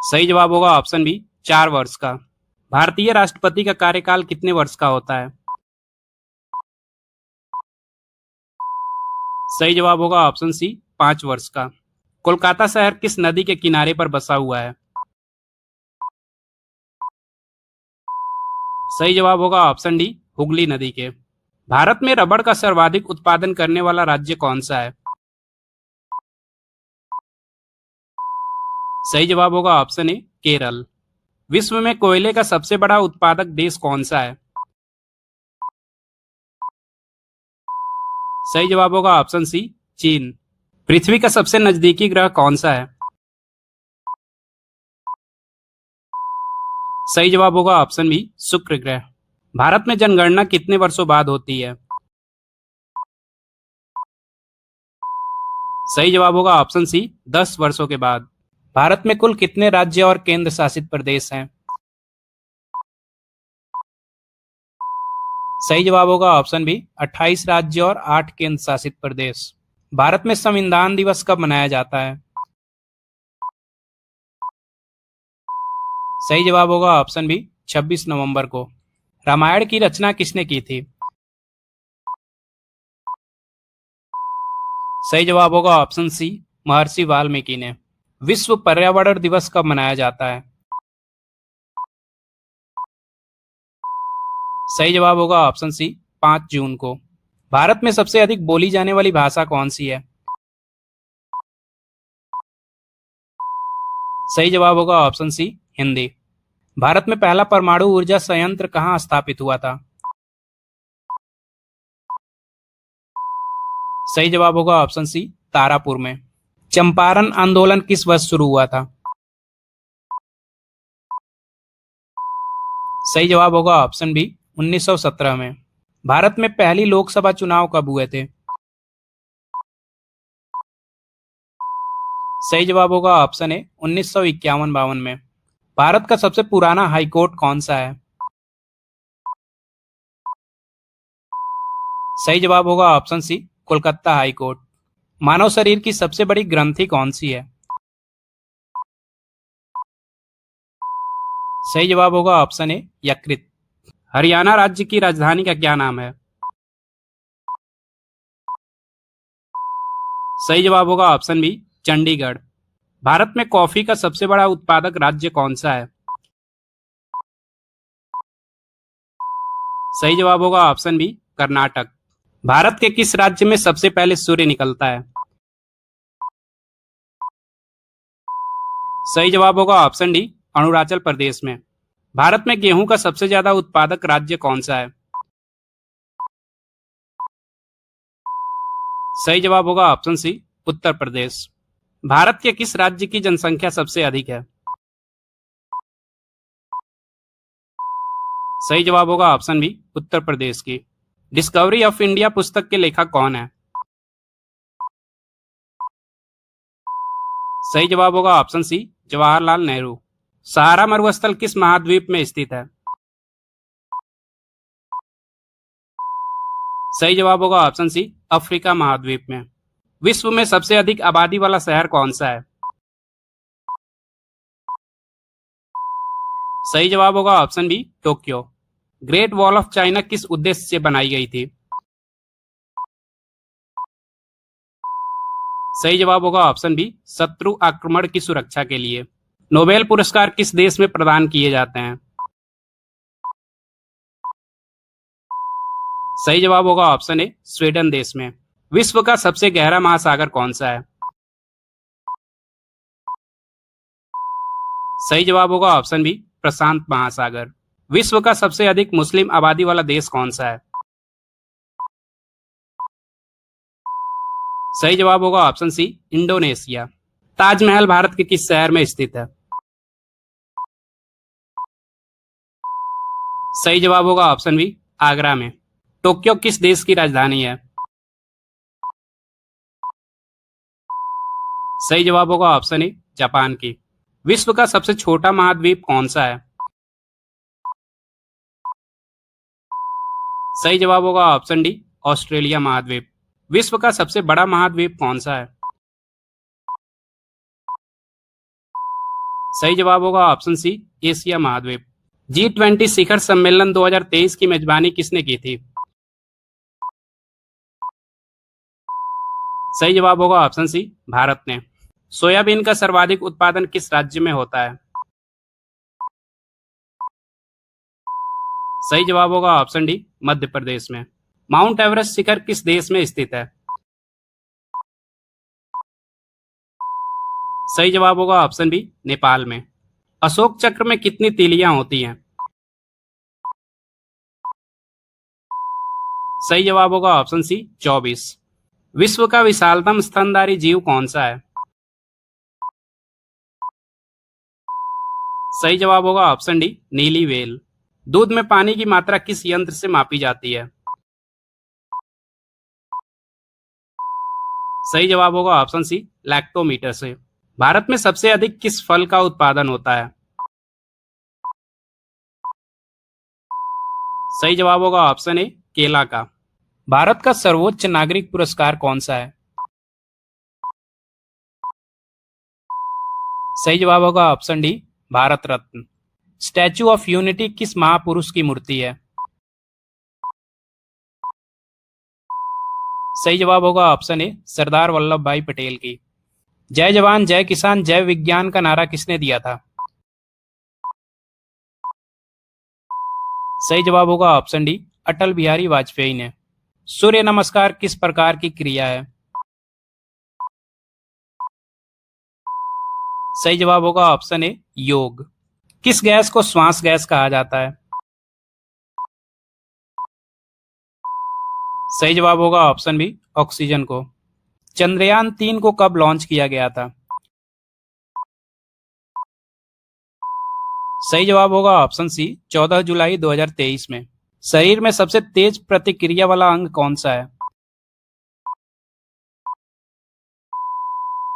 सही जवाब होगा ऑप्शन बी 4 वर्ष का। भारतीय राष्ट्रपति का कार्यकाल कितने वर्ष का होता है? सही जवाब होगा ऑप्शन सी 5 वर्ष का। कोलकाता शहर किस नदी के किनारे पर बसा हुआ है? सही जवाब होगा ऑप्शन डी हुगली नदी के। भारत में रबड़ का सर्वाधिक उत्पादन करने वाला राज्य कौन सा है? सही जवाब होगा ऑप्शन ए केरल। विश्व में कोयले का सबसे बड़ा उत्पादक देश कौन सा है? सही जवाब होगा ऑप्शन सी चीन। पृथ्वी का सबसे नजदीकी ग्रह कौन सा है? सही जवाब होगा ऑप्शन बी शुक्र ग्रह। भारत में जनगणना कितने वर्षों बाद होती है? सही जवाब होगा ऑप्शन सी 10 वर्षों के बाद। भारत में कुल कितने राज्य और केंद्र शासित प्रदेश हैं? सही जवाब होगा ऑप्शन बी 28 राज्य और 8 केंद्र शासित प्रदेश। भारत में संविधान दिवस कब मनाया जाता है? सही जवाब होगा ऑप्शन बी 26 नवंबर को। रामायण की रचना किसने की थी? सही जवाब होगा ऑप्शन सी महर्षि वाल्मीकि ने। विश्व पर्यावरण दिवस कब मनाया जाता है? सही जवाब होगा ऑप्शन सी 5 जून को। भारत में सबसे अधिक बोली जाने वाली भाषा कौन सी है? सही जवाब होगा ऑप्शन सी हिंदी। भारत में पहला परमाणु ऊर्जा संयंत्र कहाँ स्थापित हुआ था? सही जवाब होगा ऑप्शन सी तारापुर में। चंपारण आंदोलन किस वर्ष शुरू हुआ था? सही जवाब होगा ऑप्शन बी 1917 में। भारत में पहली लोकसभा चुनाव कब हुए थे? सही जवाब होगा ऑप्शन ए 1951-52 में। भारत का सबसे पुराना हाईकोर्ट कौन सा है? सही जवाब होगा ऑप्शन सी कोलकाता हाईकोर्ट। मानव शरीर की सबसे बड़ी ग्रंथि कौन सी है? सही जवाब होगा ऑप्शन ए यकृत। हरियाणा राज्य की राजधानी का क्या नाम है? सही जवाब होगा ऑप्शन बी चंडीगढ़। भारत में कॉफी का सबसे बड़ा उत्पादक राज्य कौन सा है? सही जवाब होगा ऑप्शन बी कर्नाटक। भारत के किस राज्य में सबसे पहले सूर्य निकलता है? सही जवाब होगा ऑप्शन डी अरुणाचल प्रदेश में। भारत में गेहूं का सबसे ज्यादा उत्पादक राज्य कौन सा है? सही जवाब होगा ऑप्शन सी उत्तर प्रदेश। भारत के किस राज्य की जनसंख्या सबसे अधिक है? सही जवाब होगा ऑप्शन बी उत्तर प्रदेश की। डिस्कवरी ऑफ इंडिया पुस्तक के लेखक कौन है? सही जवाब होगा ऑप्शन सी जवाहरलाल नेहरू। सहारा मरुस्थल किस महाद्वीप में स्थित है? सही जवाब होगा ऑप्शन सी अफ्रीका महाद्वीप में। विश्व में सबसे अधिक आबादी वाला शहर कौन सा है? सही जवाब होगा option B Tokyo. Great wall of China किस उद्देश्य से बनाई गई थी? सही जवाब होगा ऑप्शन बी शत्रु आक्रमण की सुरक्षा के लिए। नोबेल पुरस्कार किस देश में प्रदान किए जाते हैं? सही जवाब होगा ऑप्शन ए स्वीडन देश में। विश्व का सबसे गहरा महासागर कौन सा है? सही जवाब होगा ऑप्शन बी प्रशांत महासागर। विश्व का सबसे अधिक मुस्लिम आबादी वाला देश कौन सा है? सही जवाब होगा option C Indonesia. Taj Mahal Bharat के किस शहर में स्थित है? सही जवाब होगा ऑप्शन बी आगरा में। टोक्यो किस देश की राजधानी है? सही जवाब होगा ऑप्शन ए जापान की। विश्व का सबसे छोटा महाद्वीप कौन सा है? सही जवाब होगा ऑप्शन डी ऑस्ट्रेलिया महाद्वीप। विश्व का सबसे बड़ा महाद्वीप कौन सा है? सही जवाब होगा ऑप्शन सी, एशिया महाद्वीप। G20 शिखर सम्मेलन 2023 की मेजबानी किसने की थी? सही जवाब होगा ऑप्शन सी, भारत ने। सोयाबीन का सर्वाधिक उत्पादन किस राज्य में होता है? सही जवाब होगा ऑप्शन डी, मध्य प्रदेश में। माउंट एवरेस्ट शिखर किस देश में स्थित है? सही जवाब होगा ऑप्शन बी, नेपाल में। अशोक चक्र में कितनी तीलियां होती हैं? सही जवाब होगा ऑप्शन सी, 24। विश्व का विशालतम स्तनधारी जीव कौन सा है? सही जवाब होगा ऑप्शन डी, नीली व्हेल। दूध में पानी की मात्रा किस यंत्र से मापी जाती है? सही जवाब होगा ऑप्शन सी, लैक्टोमीटर से। भारत में सबसे अधिक किस फल का उत्पादन होता है? सही जवाब होगा ऑप्शन ए, केला का। भारत का सर्वोच्च नागरिक पुरस्कार कौन सा है? सही जवाब होगा option D, Bharat Ratna. Statue of unity किस महापुरुष की मूर्ति है? सही जवाब होगा ऑप्शन ए, सरदार वल्लभ भाई पटेल की। जय जवान जय किसान जय विज्ञान का नारा किसने दिया था? सही जवाब होगा ऑप्शन डी, अटल बिहारी वाजपेयी ने। सूर्य नमस्कार किस प्रकार की क्रिया है? सही जवाब होगा ऑप्शन ए, योग। किस गैस को श्वास गैस कहा जाता है? सही जवाब होगा ऑप्शन बी, ऑक्सीजन को। चंद्रयान 3 को कब लॉन्च किया गया था? सही जवाब होगा ऑप्शन सी, 14 जुलाई 2023 में। शरीर में सबसे तेज प्रतिक्रिया वाला अंग कौन सा है?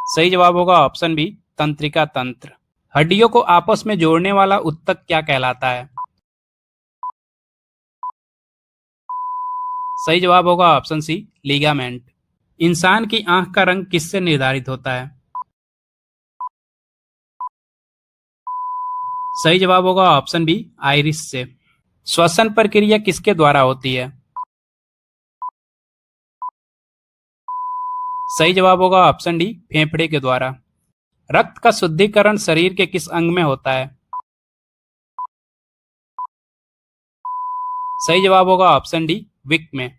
सही जवाब होगा ऑप्शन बी, तंत्रिका तंत्र। हड्डियों को आपस में जोड़ने वाला उत्तक क्या कहलाता है? सही जवाब होगा ऑप्शन सी, लिगामेंट। इंसान की आंख का रंग किससे निर्धारित होता है? सही जवाब होगा ऑप्शन बी, आइरिस से। श्वसन प्रक्रिया किसके द्वारा होती है? सही जवाब होगा ऑप्शन डी, फेफड़े के द्वारा। रक्त का शुद्धिकरण शरीर के किस अंग में होता है? सही जवाब होगा ऑप्शन डी, विक में।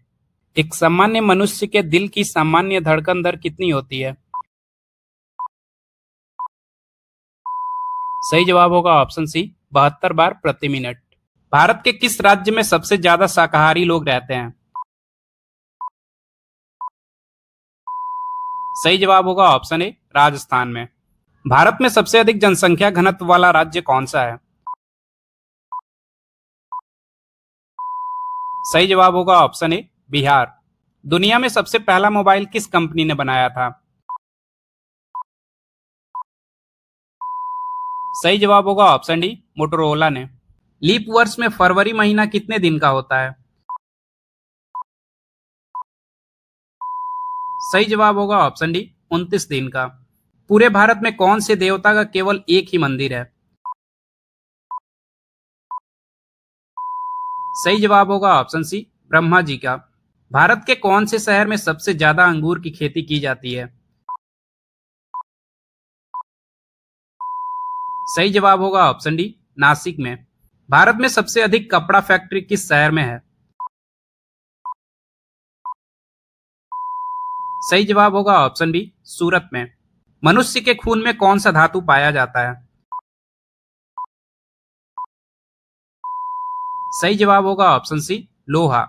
एक सामान्य मनुष्य के दिल की सामान्य धड़कन दर कितनी होती है? सही जवाब होगा ऑप्शन सी, 72 बार प्रति मिनट। भारत के किस राज्य में सबसे ज्यादा शाकाहारी लोग रहते हैं? सही जवाब होगा ऑप्शन ए, राजस्थान में। भारत में सबसे अधिक जनसंख्या घनत्व वाला राज्य कौन सा है? सही जवाब होगा ऑप्शन ए, बिहार। दुनिया में सबसे पहला मोबाइल किस कंपनी ने बनाया था? सही जवाब होगा ऑप्शन डी, मोटोरोला ने। लीप वर्ष में फरवरी महीना कितने दिन का होता है? सही जवाब होगा ऑप्शन डी, 29 दिन का। पूरे भारत में कौन से देवता का केवल एक ही मंदिर है? सही जवाब होगा ऑप्शन सी, ब्रह्मा जी का। भारत के कौन से शहर में सबसे ज्यादा अंगूर की खेती की जाती है? सही जवाब होगा ऑप्शन डी, नासिक में। भारत में सबसे अधिक कपड़ा फैक्ट्री किस शहर में है? सही जवाब होगा ऑप्शन बी, सूरत में। मनुष्य के खून में कौन सा धातु पाया जाता है? सही जवाब होगा ऑप्शन सी, लोहा।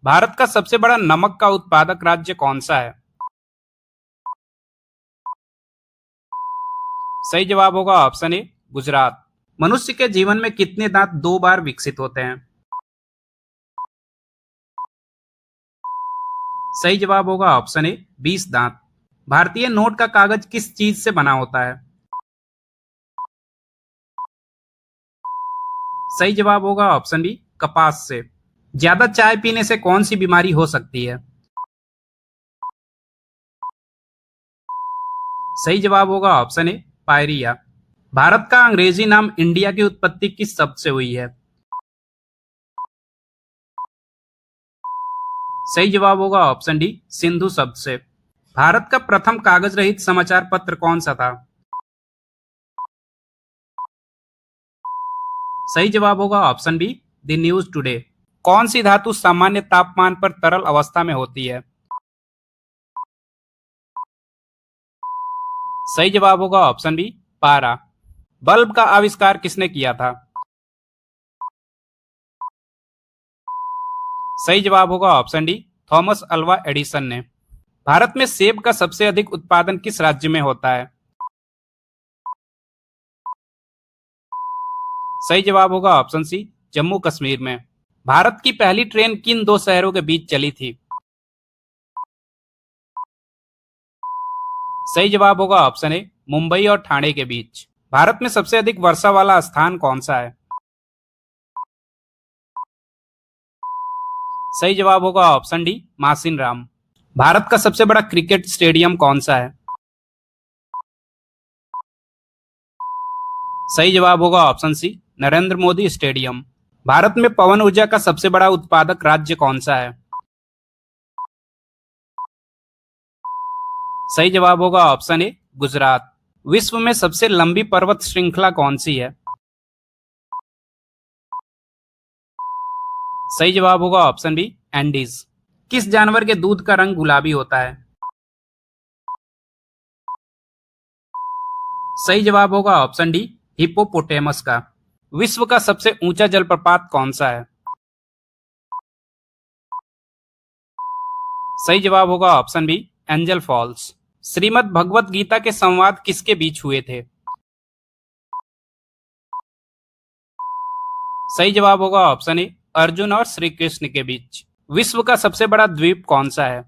भारत का सबसे बड़ा नमक का उत्पादक राज्य कौन सा है? सही जवाब होगा ऑप्शन ए, गुजरात। मनुष्य के जीवन में कितने दांत 2 बार विकसित होते हैं? सही जवाब होगा ऑप्शन ए, 20 दांत। भारतीय नोट का कागज किस चीज से बना होता है? सही जवाब होगा ऑप्शन बी, कपास से। ज्यादा चाय पीने से कौन सी बीमारी हो सकती है? सही जवाब होगा ऑप्शन ए पायरिया। भारत का अंग्रेजी नाम इंडिया की उत्पत्ति किस शब्द से हुई है? सही जवाब होगा ऑप्शन डी सिंधु शब्द से। भारत का प्रथम कागज रहित समाचार पत्र कौन सा था? सही जवाब होगा option be the news today. कौन सी धातु सामान्य तापमान पर तरल अवस्था में होती है? सही जवाब होगा ऑप्शन बी पारा। बल्ब का आविष्कार किसने किया था? सही जवाब होगा option D Thomas Alva Edison ने। भारत में सेब का सबसे अधिक उत्पादन किस राज्य में होता है? सही जवाब होगा ऑप्शन सी जम्मू कश्मीर में। भारत की पहली ट्रेन किन दो शहरों के बीच चली थी? सही जवाब होगा ऑप्शन ए मुंबई और ठाणे के बीच। भारत में सबसे अधिक वर्षा वाला स्थान कौन सा है? सही जवाब होगा ऑप्शन डी मासिनराम। भारत का सबसे बड़ा क्रिकेट स्टेडियम कौन सा है? सही जवाब होगा option C Narendra Modi stadium. Bharat में पवन ऊर्जा का सबसे बड़ा उत्पादक राज्य कौन सा है? सही जवाब होगा ऑप्शन ए गुजरात। विश्व में सबसे लंबी पर्वत श्रृंखला कौन सी है? सही जवाब होगा ऑप्शन बी एंडीज। किस जानवर के दूध का रंग गुलाबी होता है? सही जवाब होगा ऑप्शन डी हिप्पोपोटेमस का। विश्व का सबसे ऊंचा जलप्रपात कौन सा है? सही जवाब होगा option B angel falls. Shrimad Bhagavad Gita के संवाद किसके बीच हुए थे? सही जवाब होगा ऑप्शन ए अर्जुन और श्री कृष्ण के बीच। विश्व का सबसे बड़ा द्वीप कौन सा है?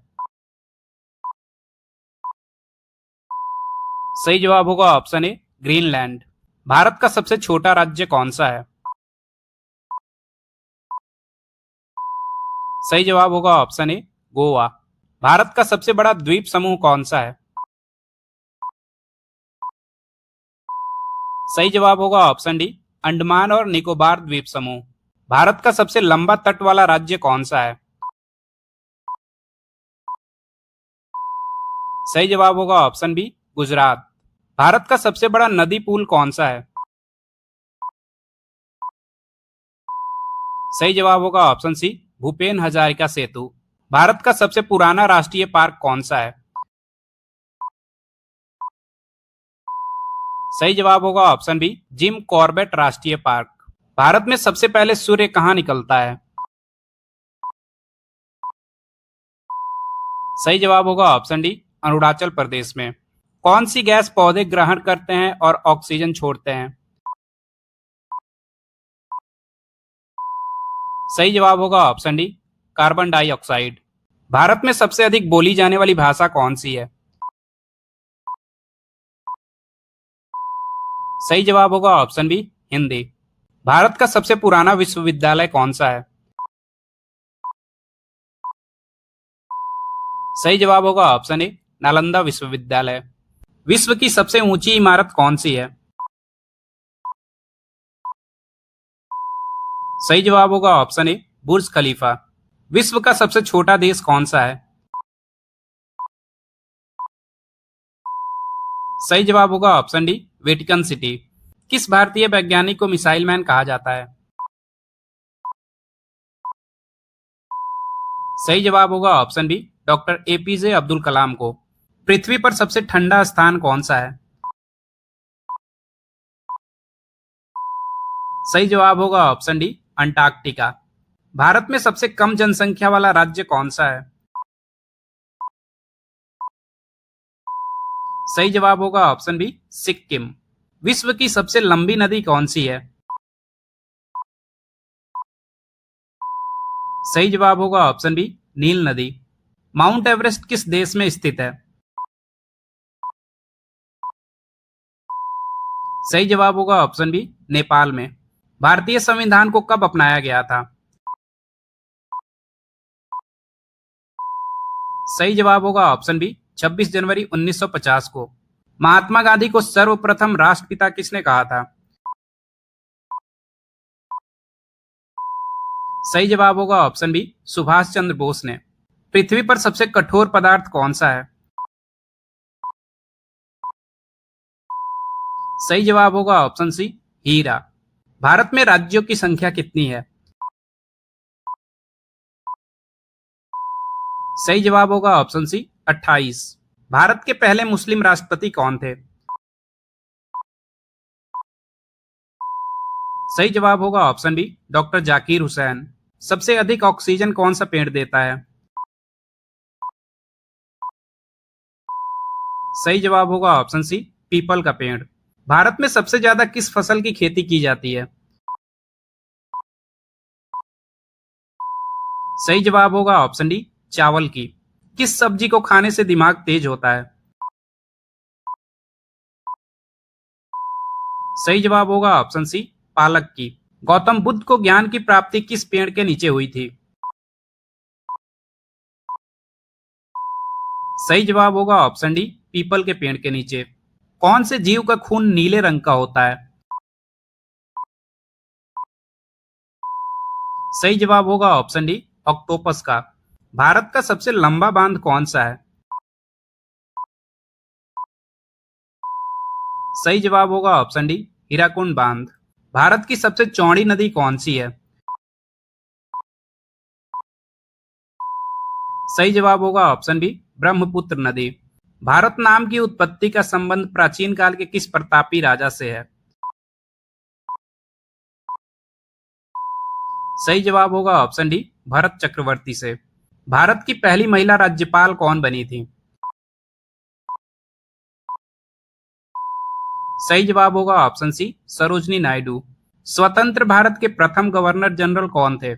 सही जवाब होगा ऑप्शन ए ग्रीनलैंड। भारत का सबसे छोटा राज्य कौन सा है? सही जवाब होगा ऑप्शन ए गोवा। भारत का सबसे बड़ा द्वीप समूह कौन सा है? सही जवाब होगा ऑप्शन डी अंडमान और निकोबार द्वीप समूह। भारत का सबसे लंबा तट वाला राज्य कौन सा है? सही जवाब होगा ऑप्शन बी गुजरात। भारत का सबसे बड़ा नदी पुल कौन सा है? सही जवाब होगा ऑप्शन सी भूपेन हजारिका सेतु। भारत का सबसे पुराना राष्ट्रीय पार्क कौन सा है? सही जवाब होगा ऑप्शन बी जिम कॉर्बेट राष्ट्रीय पार्क। भारत में सबसे पहले सूर्य कहां निकलता है? सही जवाब होगा ऑप्शन डी अरुणाचल प्रदेश में। कौन सी गैस पौधे ग्रहण करते हैं और ऑक्सीजन छोड़ते हैं? सही जवाब होगा option D carbon dioxide. Bharat में सबसे अधिक बोली जाने वाली भाषा कौन सी है? सही जवाब होगा ऑप्शन बी हिंदी। भारत का सबसे पुराना विश्वविद्यालय कौन सा है? सही जवाब होगा ऑप्शन ए नालंदा विश्वविद्यालय। विश्व की सबसे ऊंची इमारत कौन सी है? सही जवाब होगा ऑप्शन ए बुर्ज खलीफा। विश्व का सबसे छोटा देश कौन सा है? सही जवाब होगा ऑप्शन डी वेटिकन सिटी। किस भारतीय वैज्ञानिक को मिसाइल मैन कहा जाता है? सही जवाब होगा option B doctor APJ Abdul Kalam को। पृथ्वी पर सबसे ठंडा स्थान कौन सा है? सही जवाब होगा ऑप्शन डी अंटार्कटिका। भारत में सबसे कम जनसंख्या वाला राज्य कौन सा है? सही जवाब होगा ऑप्शन बी सिक्किम। विश्व की सबसे लंबी नदी कौन सी है? सही जवाब होगा ऑप्शन बी नील नदी। माउंट एवरेस्ट किस देश में स्थित है? सही जवाब होगा ऑप्शन बी नेपाल में। भारतीय संविधान को कब अपनाया गया था? सही जवाब होगा ऑप्शन बी 26 जनवरी 1950 को। महात्मा गांधी को सर्वप्रथम राष्ट्रपिता किसने कहा था? सही जवाब होगा ऑप्शन बी, सुभाष चंद्र बोस ने। पृथ्वी पर सबसे कठोर पदार्थ कौन सा है? सही जवाब होगा ऑप्शन सी, हीरा। भारत में राज्यों की संख्या कितनी है? सही जवाब होगा ऑप्शन सी, 28। भारत के पहले मुस्लिम राष्ट्रपति कौन थे? सही जवाब होगा option B, doctor Zakir Hussain. सबसे अधिक ऑक्सीजन कौन सा पेड़ देता है? सही जवाब होगा ऑप्शन सी, पीपल का पेड़। भारत में सबसे ज्यादा किस फसल की खेती की जाती है? सही जवाब होगा ऑप्शन डी, चावल की। किस सब्जी को खाने से दिमाग तेज होता है? सही जवाब होगा ऑप्शन सी, पालक की। गौतम बुद्ध को ज्ञान की प्राप्ति किस पेड़ के नीचे हुई थी? सही जवाब होगा ऑप्शन डी, पीपल के पेड़ के नीचे। कौन से जीव का खून नीले रंग का होता है? सही जवाब होगा ऑप्शन डी, ऑक्टोपस का। भारत का सबसे लंबा बांध कौन सा है? सही जवाब होगा ऑप्शन डी, हीराकुंड बांध। भारत की सबसे चौड़ी नदी कौन सी है? सही जवाब होगा ऑप्शन बी, ब्रह्मपुत्र नदी। भारत नाम की उत्पत्ति का संबंध प्राचीन काल के किस प्रतापी राजा से है? सही जवाब होगा ऑप्शन डी, भरत चक्रवर्ती से। भारत की पहली महिला राज्यपाल कौन बनी थी? सही जवाब होगा ऑप्शन सी, सरोजनी नायडू। स्वतंत्र भारत के प्रथम गवर्नर जनरल कौन थे?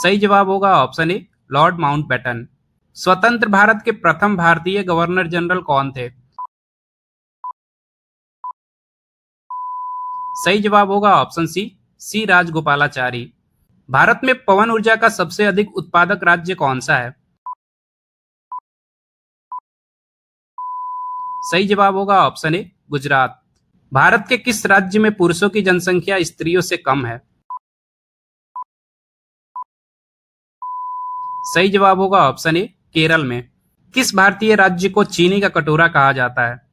सही जवाब होगा ऑप्शन ए, लॉर्ड माउंटबेटन। स्वतंत्र भारत के प्रथम भारतीय गवर्नर जनरल कौन थे? सही जवाब होगा ऑप्शन सी, सी राजगोपालाचारी। भारत में पवन ऊर्जा का सबसे अधिक उत्पादक राज्य कौन सा है? सही जवाब होगा ऑप्शन ए, गुजरात। भारत के किस राज्य में पुरुषों की जनसंख्या स्त्रियों से कम है? सही जवाब होगा ऑप्शन ए, केरल में। किस भारतीय राज्य को चीनी का कटोरा कहा जाता है?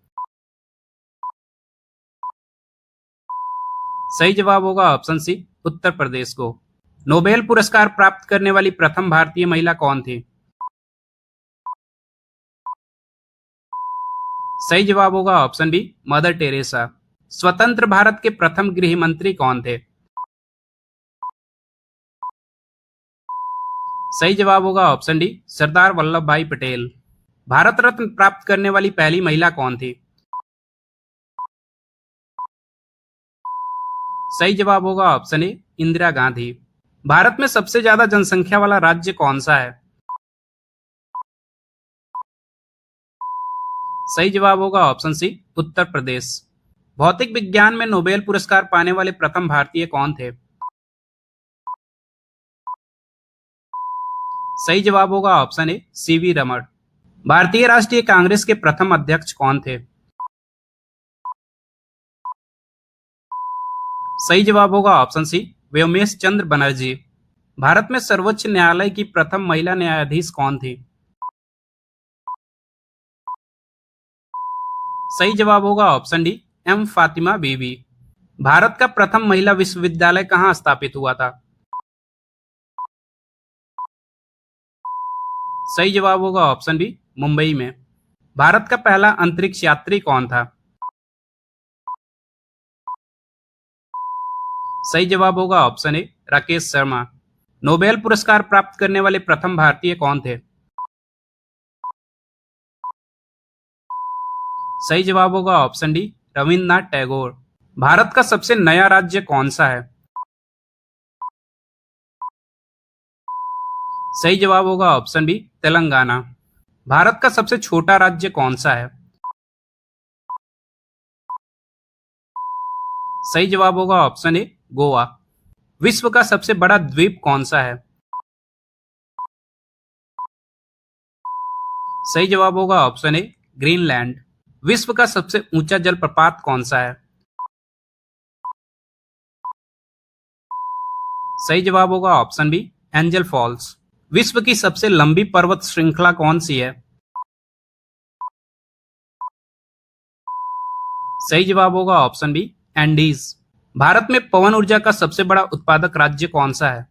सही जवाब होगा ऑप्शन सी, उत्तर प्रदेश को। नोबेल पुरस्कार प्राप्त करने वाली प्रथम भारतीय महिला कौन थी? सही जवाब होगा ऑप्शन बी, मदर टेरेसा। स्वतंत्र भारत के प्रथम गृह मंत्री कौन थे? सही जवाब होगा ऑप्शन डी, सरदार वल्लभ भाई पटेल। भारत रत्न प्राप्त करने वाली पहली महिला कौन थी? सही जवाब होगा ऑप्शन ए, इंदिरा गांधी। भारत में सबसे ज्यादा जनसंख्या वाला राज्य कौन सा है? सही जवाब होगा ऑप्शन सी, उत्तर प्रदेश। भौतिक विज्ञान में नोबेल पुरस्कार पाने वाले प्रथम भारतीय कौन थे? सही जवाब होगा ऑप्शन ए, सीवी रमन। भारतीय राष्ट्रीय कांग्रेस के प्रथम अध्यक्ष कौन थे? सही जवाब होगा ऑप्शन सी, व्योमेश चंद्र बनर्जी। भारत में सर्वोच्च न्यायालय की प्रथम महिला न्यायाधीश कौन थी? सही जवाब होगा ऑप्शन डी, एम फातिमा बीबी। भारत का प्रथम महिला विश्वविद्यालय कहाँ स्थापित हुआ था? सही जवाब होगा ऑप्शन बी, मुंबई में। भारत का पहला अंतरिक्ष यात्री कौन था? सही जवाब होगा ऑप्शन ए, राकेश शर्मा। नोबेल पुरस्कार प्राप्त करने वाले प्रथम भारतीय कौन थे? सही जवाब होगा ऑप्शन डी, रविन्द्रनाथ टैगोर। भारत का सबसे नया राज्य कौन सा है? सही जवाब होगा ऑप्शन बी, तेलंगाना। भारत का सबसे छोटा राज्य कौन सा है? सही जवाब होगा ऑप्शन ए, गोवा। विश्व का सबसे बड़ा द्वीप कौन सा है? सही जवाब होगा ऑप्शन ए ग्रीनलैंड। विश्व का सबसे ऊंचा जलप्रपात कौन सा है? सही जवाब होगा ऑप्शन बी एंजल फॉल्स। विश्व की सबसे लंबी पर्वत श्रृंखला कौन सी है? सही जवाब होगा ऑप्शन बी एंडीज। भारत में पवन ऊर्जा का सबसे बड़ा उत्पादक राज्य कौन सा है?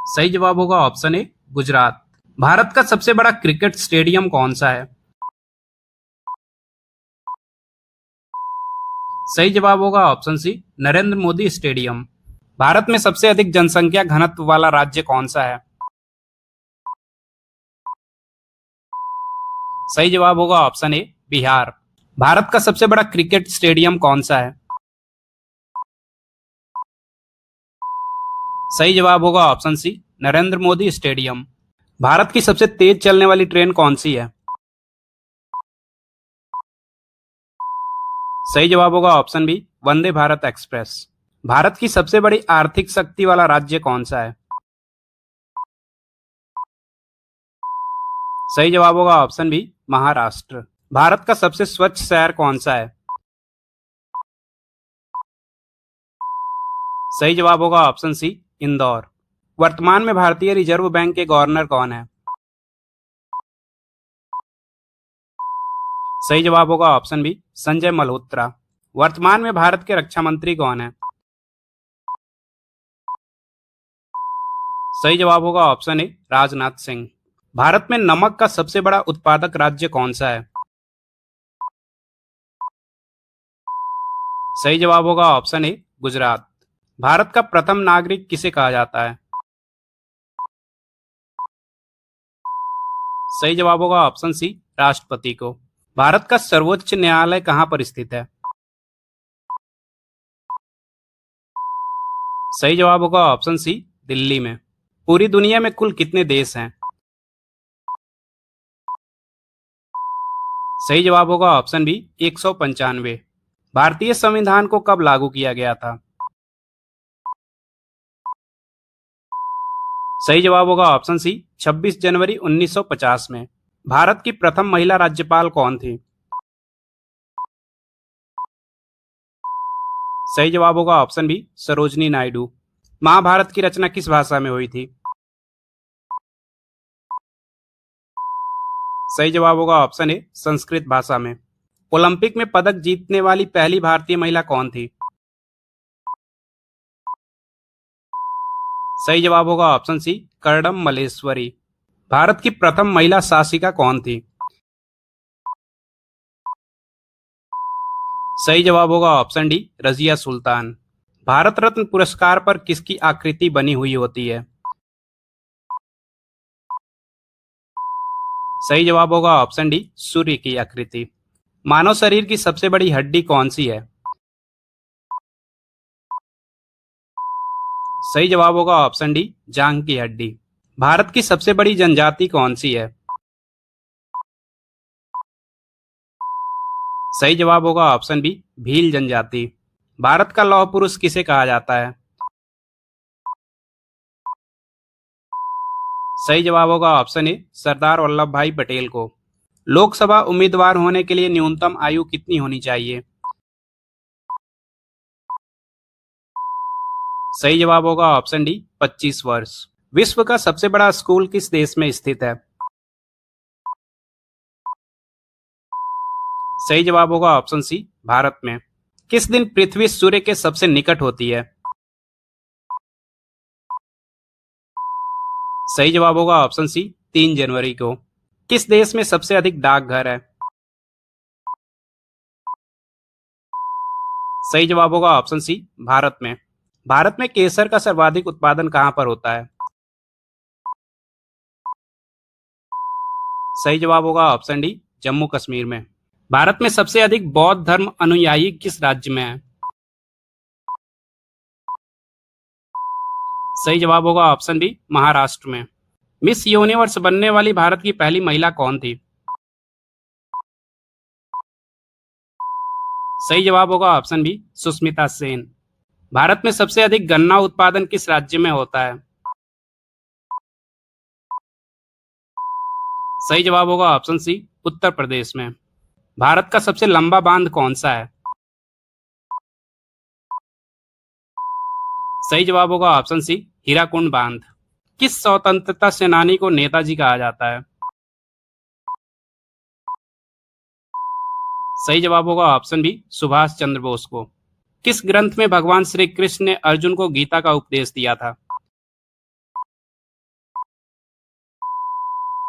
सही जवाब होगा ऑप्शन ए गुजरात। भारत का सबसे बड़ा क्रिकेट स्टेडियम कौन सा है? सही जवाब होगा option C Narendra Modi stadium. Bharat में सबसे अधिक जनसंख्या घनत्व वाला राज्य कौन सा है? सही जवाब होगा ऑप्शन ए बिहार। भारत का सबसे बड़ा क्रिकेट स्टेडियम कौन सा है? सही जवाब होगा option C Narendra Modi stadium. Bharat की सबसे तेज चलने वाली ट्रेन कौन सी है? सही जवाब होगा option B Vande Bharat express. Bharat की सबसे बड़ी आर्थिक शक्ति वाला राज्य कौन सा है? सही जवाब होगा ऑप्शन बी महाराष्ट्र। भारत का सबसे स्वच्छ शहर कौन सा है? सही जवाब होगा ऑप्शन सी इंदौर। वर्तमान में भारतीय रिजर्व बैंक के गवर्नर कौन है? सही जवाब होगा ऑप्शन बी संजय मल्होत्रा। वर्तमान में भारत के रक्षा मंत्री कौन है? सही जवाब होगा ऑप्शन ए राजनाथ सिंह। भारत में नमक का सबसे बड़ा उत्पादक राज्य कौन सा है? सही जवाब होगा ऑप्शन ए गुजरात। भारत का प्रथम नागरिक किसे कहा जाता है? सही जवाब होगा ऑप्शन सी राष्ट्रपति को। भारत का सर्वोच्च न्यायालय कहां पर स्थित है? सही जवाब होगा ऑप्शन सी दिल्ली में। पूरी दुनिया में कुल कितने देश हैं? सही जवाब होगा ऑप्शन बी 195। भारतीय संविधान को कब लागू किया गया था? सही जवाब होगा ऑप्शन सी 26 जनवरी 1950 में। भारत की प्रथम महिला राज्यपाल कौन थी? सही जवाब होगा ऑप्शन बी सरोजनी नायडू। महाभारत की रचना किस भाषा में हुई थी? सही जवाब होगा ऑप्शन ए संस्कृत भाषा में। ओलंपिक में पदक जीतने वाली पहली भारतीय महिला कौन थी? सही जवाब होगा ऑप्शन सी कर्डम मल्लेश्वरी। भारत की प्रथम महिला शासिका कौन थी? सही जवाब होगा ऑप्शन डी रजिया सुल्तान। भारत रत्न पुरस्कार पर किसकी आकृति बनी हुई होती है? सही जवाब होगा ऑप्शन डी सूर्य की आकृति। मानव शरीर की सबसे बड़ी हड्डी कौन सी है? सही जवाब होगा ऑप्शन डी जांघ की हड्डी। भारत की सबसे बड़ी जनजाति कौन सी है? सही जवाब होगा ऑप्शन बी भील जनजाति। भारत का लौह पुरुष किसे कहा जाता है? सही जवाब होगा ऑप्शन ए सरदार वल्लभ भाई पटेल को। लोकसभा उम्मीदवार होने के लिए न्यूनतम आयु कितनी होनी चाहिए? सही जवाब होगा ऑप्शन डी 25 वर्ष। विश्व का सबसे बड़ा स्कूल किस देश में स्थित है? सही जवाब होगा ऑप्शन सी भारत में। किस दिन पृथ्वी सूर्य के सबसे निकट होती है? सही जवाब होगा ऑप्शन सी 3 जनवरी को। किस देश में सबसे अधिक डाकघर है? सही जवाब होगा ऑप्शन सी भारत में। भारत में केसर का सर्वाधिक उत्पादन कहां पर होता है? सही जवाब होगा ऑप्शन डी जम्मू कश्मीर में। भारत में सबसे अधिक बौद्ध धर्म अनुयायी किस राज्य में है? सही जवाब होगा ऑप्शन बी महाराष्ट्र में। मिस यूनिवर्स बनने वाली भारत की पहली महिला कौन थी? सही जवाब होगा ऑप्शन बी सुष्मिता सेन। भारत में सबसे अधिक गन्ना उत्पादन किस राज्य में होता है? सही जवाब होगा ऑप्शन सी, उत्तर प्रदेश में। भारत का सबसे लंबा बांध कौन सा है? सही जवाब होगा ऑप्शन सी, हीराकुंड बांध। किस स्वतंत्रता सेनानी को नेताजी कहा जाता है? सही जवाब होगा ऑप्शन बी, सुभाष चंद्र बोस को। किस ग्रंथ में भगवान श्री कृष्ण ने अर्जुन को गीता का उपदेश दिया था?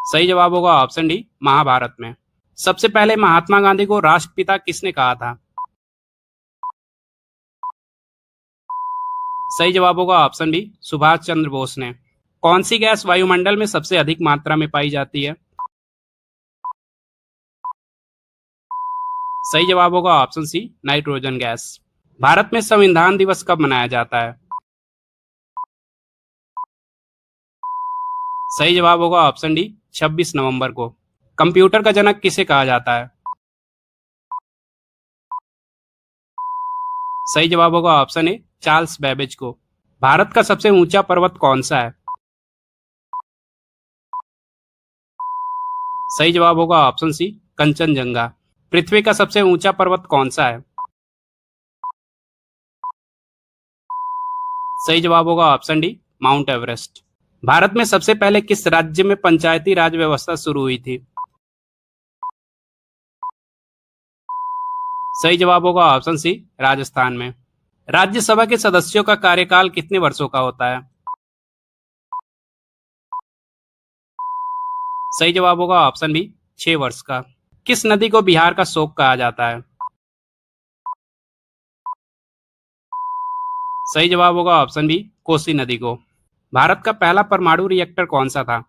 सही जवाब होगा ऑप्शन डी, महाभारत में। सबसे पहले महात्मा गांधी को राष्ट्रपिता किसने कहा था? सही जवाब होगा ऑप्शन बी, सुभाष चंद्र बोस ने। कौन सी गैस वायुमंडल में सबसे अधिक मात्रा में पाई जाती है? सही जवाब होगा option C, nitrogen gas. Bharat में संविधान दिवस कब मनाया जाता है? सही जवाब होगा ऑप्शन डी, 26 नवंबर को। कंप्यूटर का जनक किसे कहा जाता है? सही जवाब होगा ऑप्शन ए, चार्ल्स बेबेज को। भारत का सबसे ऊंचा पर्वत कौन सा है? सही जवाब होगा ऑप्शन सी, कंचनजंगा। पृथ्वी का सबसे ऊंचा पर्वत कौन सा है? सही जवाब होगा option D, mount Everest. Bharat में सबसे पहले किस राज्य में पंचायती राज व्यवस्था शुरू हुई थी? सही जवाब होगा ऑप्शन सी, राजस्थान में। राज्यसभा के सदस्यों का कार्यकाल कितने वर्षों का होता है? सही जवाब होगा ऑप्शन बी, 6 वर्ष का। किस नदी को बिहार का शोक कहा जाता है? सही जवाब होगा ऑप्शन बी, कोसी नदी को। भारत का पहला परमाणु रिएक्टर कौन सा था?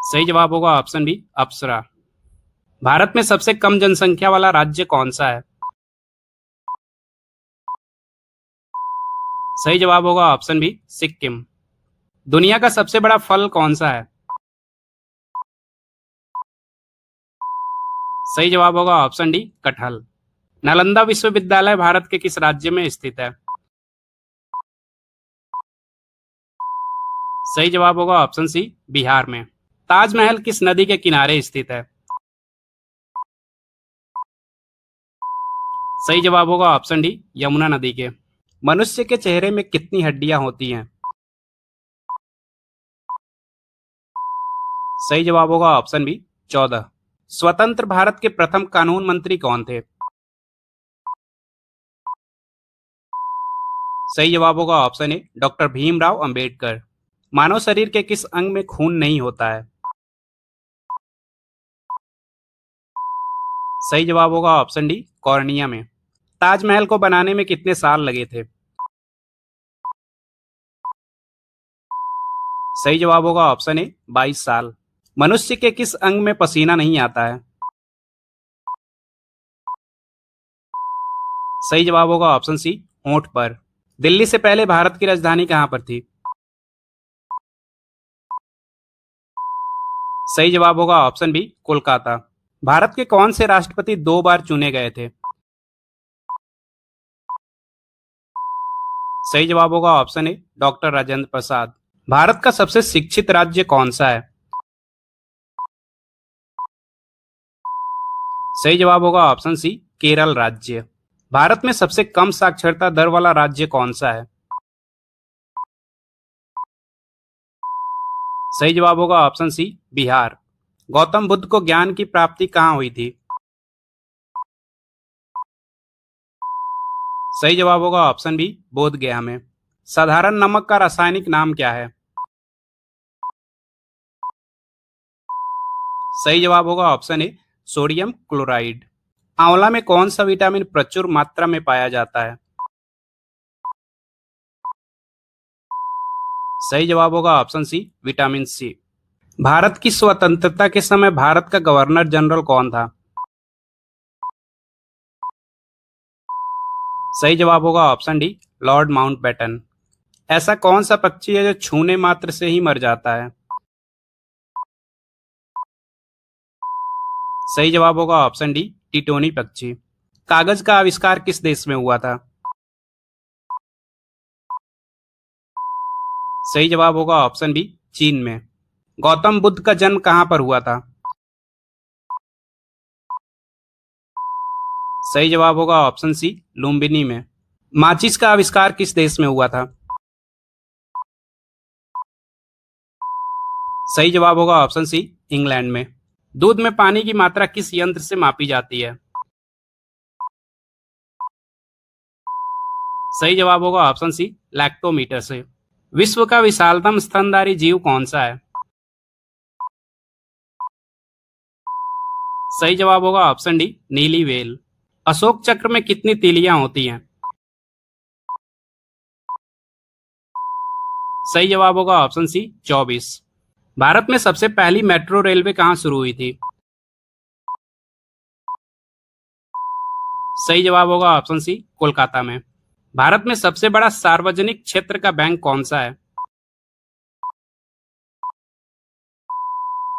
सही जवाब होगा ऑप्शन बी, अप्सरा। भारत में सबसे कम जनसंख्या वाला राज्य कौन सा है? सही जवाब होगा ऑप्शन बी, सिक्किम। दुनिया का सबसे बड़ा फल कौन सा है? सही जवाब होगा ऑप्शन डी, कटहल। नालंदा विश्वविद्यालय भारत के किस राज्य में स्थित है? सही जवाब होगा ऑप्शन सी, बिहार में। ताजमहल किस नदी के किनारे स्थित है? सही जवाब होगा ऑप्शन डी, यमुना नदी के। मनुष्य के चेहरे में कितनी हड्डियां होती हैं? सही जवाब होगा ऑप्शन बी, 14। स्वतंत्र भारत के प्रथम कानून मंत्री कौन थे? सही जवाब होगा option A, doctor Bhimrao Ambedkar. मानव शरीर के किस अंग में खून नहीं होता है? सही जवाब होगा ऑप्शन डी, कॉर्निया में। ताजमहल को बनाने में कितने साल लगे थे? सही जवाब होगा ऑप्शन ए, 22 साल। मनुष्य के किस अंग में पसीना नहीं आता है? सही जवाब होगा ऑप्शन सी, होंठ पर। दिल्ली से पहले भारत की राजधानी कहां पर थी? सही जवाब होगा ऑप्शन बी, कोलकाता। भारत के कौन से राष्ट्रपति 2 बार चुने गए थे? सही जवाब होगा option A, doctor Rajendra Prasad. Bharat का सबसे शिक्षित राज्य कौन सा है? सही जवाब होगा ऑप्शन सी, केरल राज्य। भारत में सबसे कम साक्षरता दर वाला राज्य कौन सा है? सही जवाब होगा ऑप्शन सी, बिहार। गौतम बुद्ध को ज्ञान की प्राप्ति कहाँ हुई थी? सही जवाब होगा ऑप्शन बी, बोध गया में। साधारण नमक का रासायनिक नाम क्या है? सही जवाब होगा ऑप्शन ए, सोडियम क्लोराइड। आंवला में कौन सा विटामिन प्रचुर मात्रा में पाया जाता है? सही जवाब होगा option C, vitamin C. Bharat की स्वतंत्रता के समय भारत का गवर्नर जनरल कौन था? सही जवाब होगा ऑप्शन डी, लॉर्ड माउंटबेटन। ऐसा कौन सा पक्षी है जो छूने मात्र से ही मर जाता है? सही जवाब होगा ऑप्शन डी, टिटोनी पक्षी। कागज का आविष्कार किस देश में हुआ था? सही जवाब होगा ऑप्शन बी, चीन में। गौतम बुद्ध का जन्म कहाँ पर हुआ था? सही जवाब होगा ऑप्शन सी, लुम्बिनी में। माचिस का आविष्कार किस देश में हुआ था? सही जवाब होगा ऑप्शन सी, इंग्लैंड में। दूध में पानी की मात्रा किस यंत्र से मापी जाती है? सही जवाब होगा ऑप्शन सी, लैक्टोमीटर से। विश्व का विशालतम स्तनधारी जीव कौन सा है? सही जवाब होगा ऑप्शन डी, नीली व्हेल। अशोक चक्र में कितनी तीलियां होती हैं? सही जवाब होगा ऑप्शन सी, 24। भारत में सबसे पहली मेट्रो रेलवे कहाँ शुरू हुई थी? सही जवाब होगा ऑप्शन सी, कोलकाता में। भारत में सबसे बड़ा सार्वजनिक क्षेत्र का बैंक कौन सा है?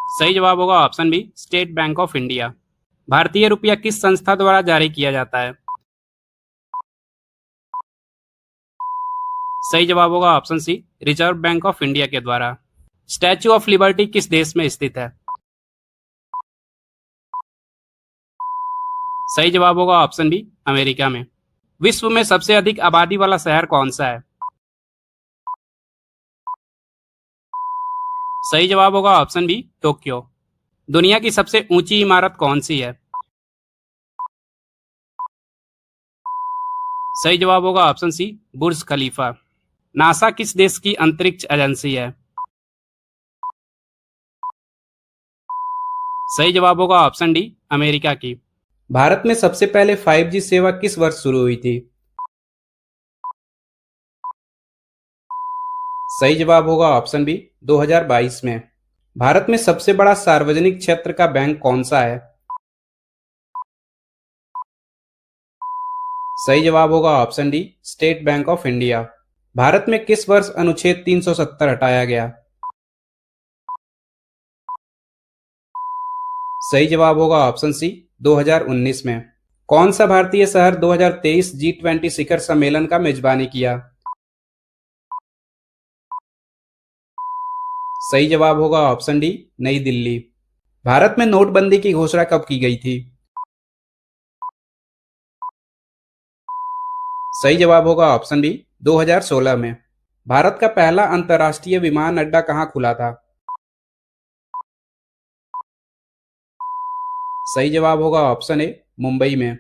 सही जवाब होगा option B, state bank of India. भारतीय रुपया किस संस्था द्वारा जारी किया जाता है? सही जवाब होगा option C, reserve bank of India के द्वारा। स्टैच्यू ऑफ लिबर्टी किस देश में स्थित है? सही जवाब होगा ऑप्शन बी, अमेरिका में। विश्व में सबसे अधिक आबादी वाला शहर कौन सा है? सही जवाब होगा ऑप्शन बी, टोक्यो। दुनिया की सबसे ऊंची इमारत कौन सी है? सही जवाब होगा ऑप्शन सी, बुर्ज खलीफा। नासा किस देश की अंतरिक्ष एजेंसी है? सही जवाब होगा ऑप्शन डी, अमेरिका की। भारत में सबसे पहले 5G सेवा किस वर्ष शुरू हुई थी? सही जवाब होगा ऑप्शन बी, 2022 में। भारत में सबसे बड़ा सार्वजनिक क्षेत्र का बैंक कौन सा है? सही जवाब होगा option D, state bank of India. Bharat में किस वर्ष अनुच्छेद 370 हटाया गया? सही जवाब होगा ऑप्शन सी, 2019 में। कौन सा भारतीय शहर 2023 G20 शिखर सम्मेलन का मेजबानी किया? सही जवाब होगा ऑप्शन डी, नई दिल्ली। भारत में नोटबंदी की घोषणा कब की गई थी? सही जवाब होगा ऑप्शन बी, 2016 में। भारत का पहला अंतर्राष्ट्रीय विमान अड्डा कहाँ खुला था? सही जवाब होगा ऑप्शन ए, मुंबई में।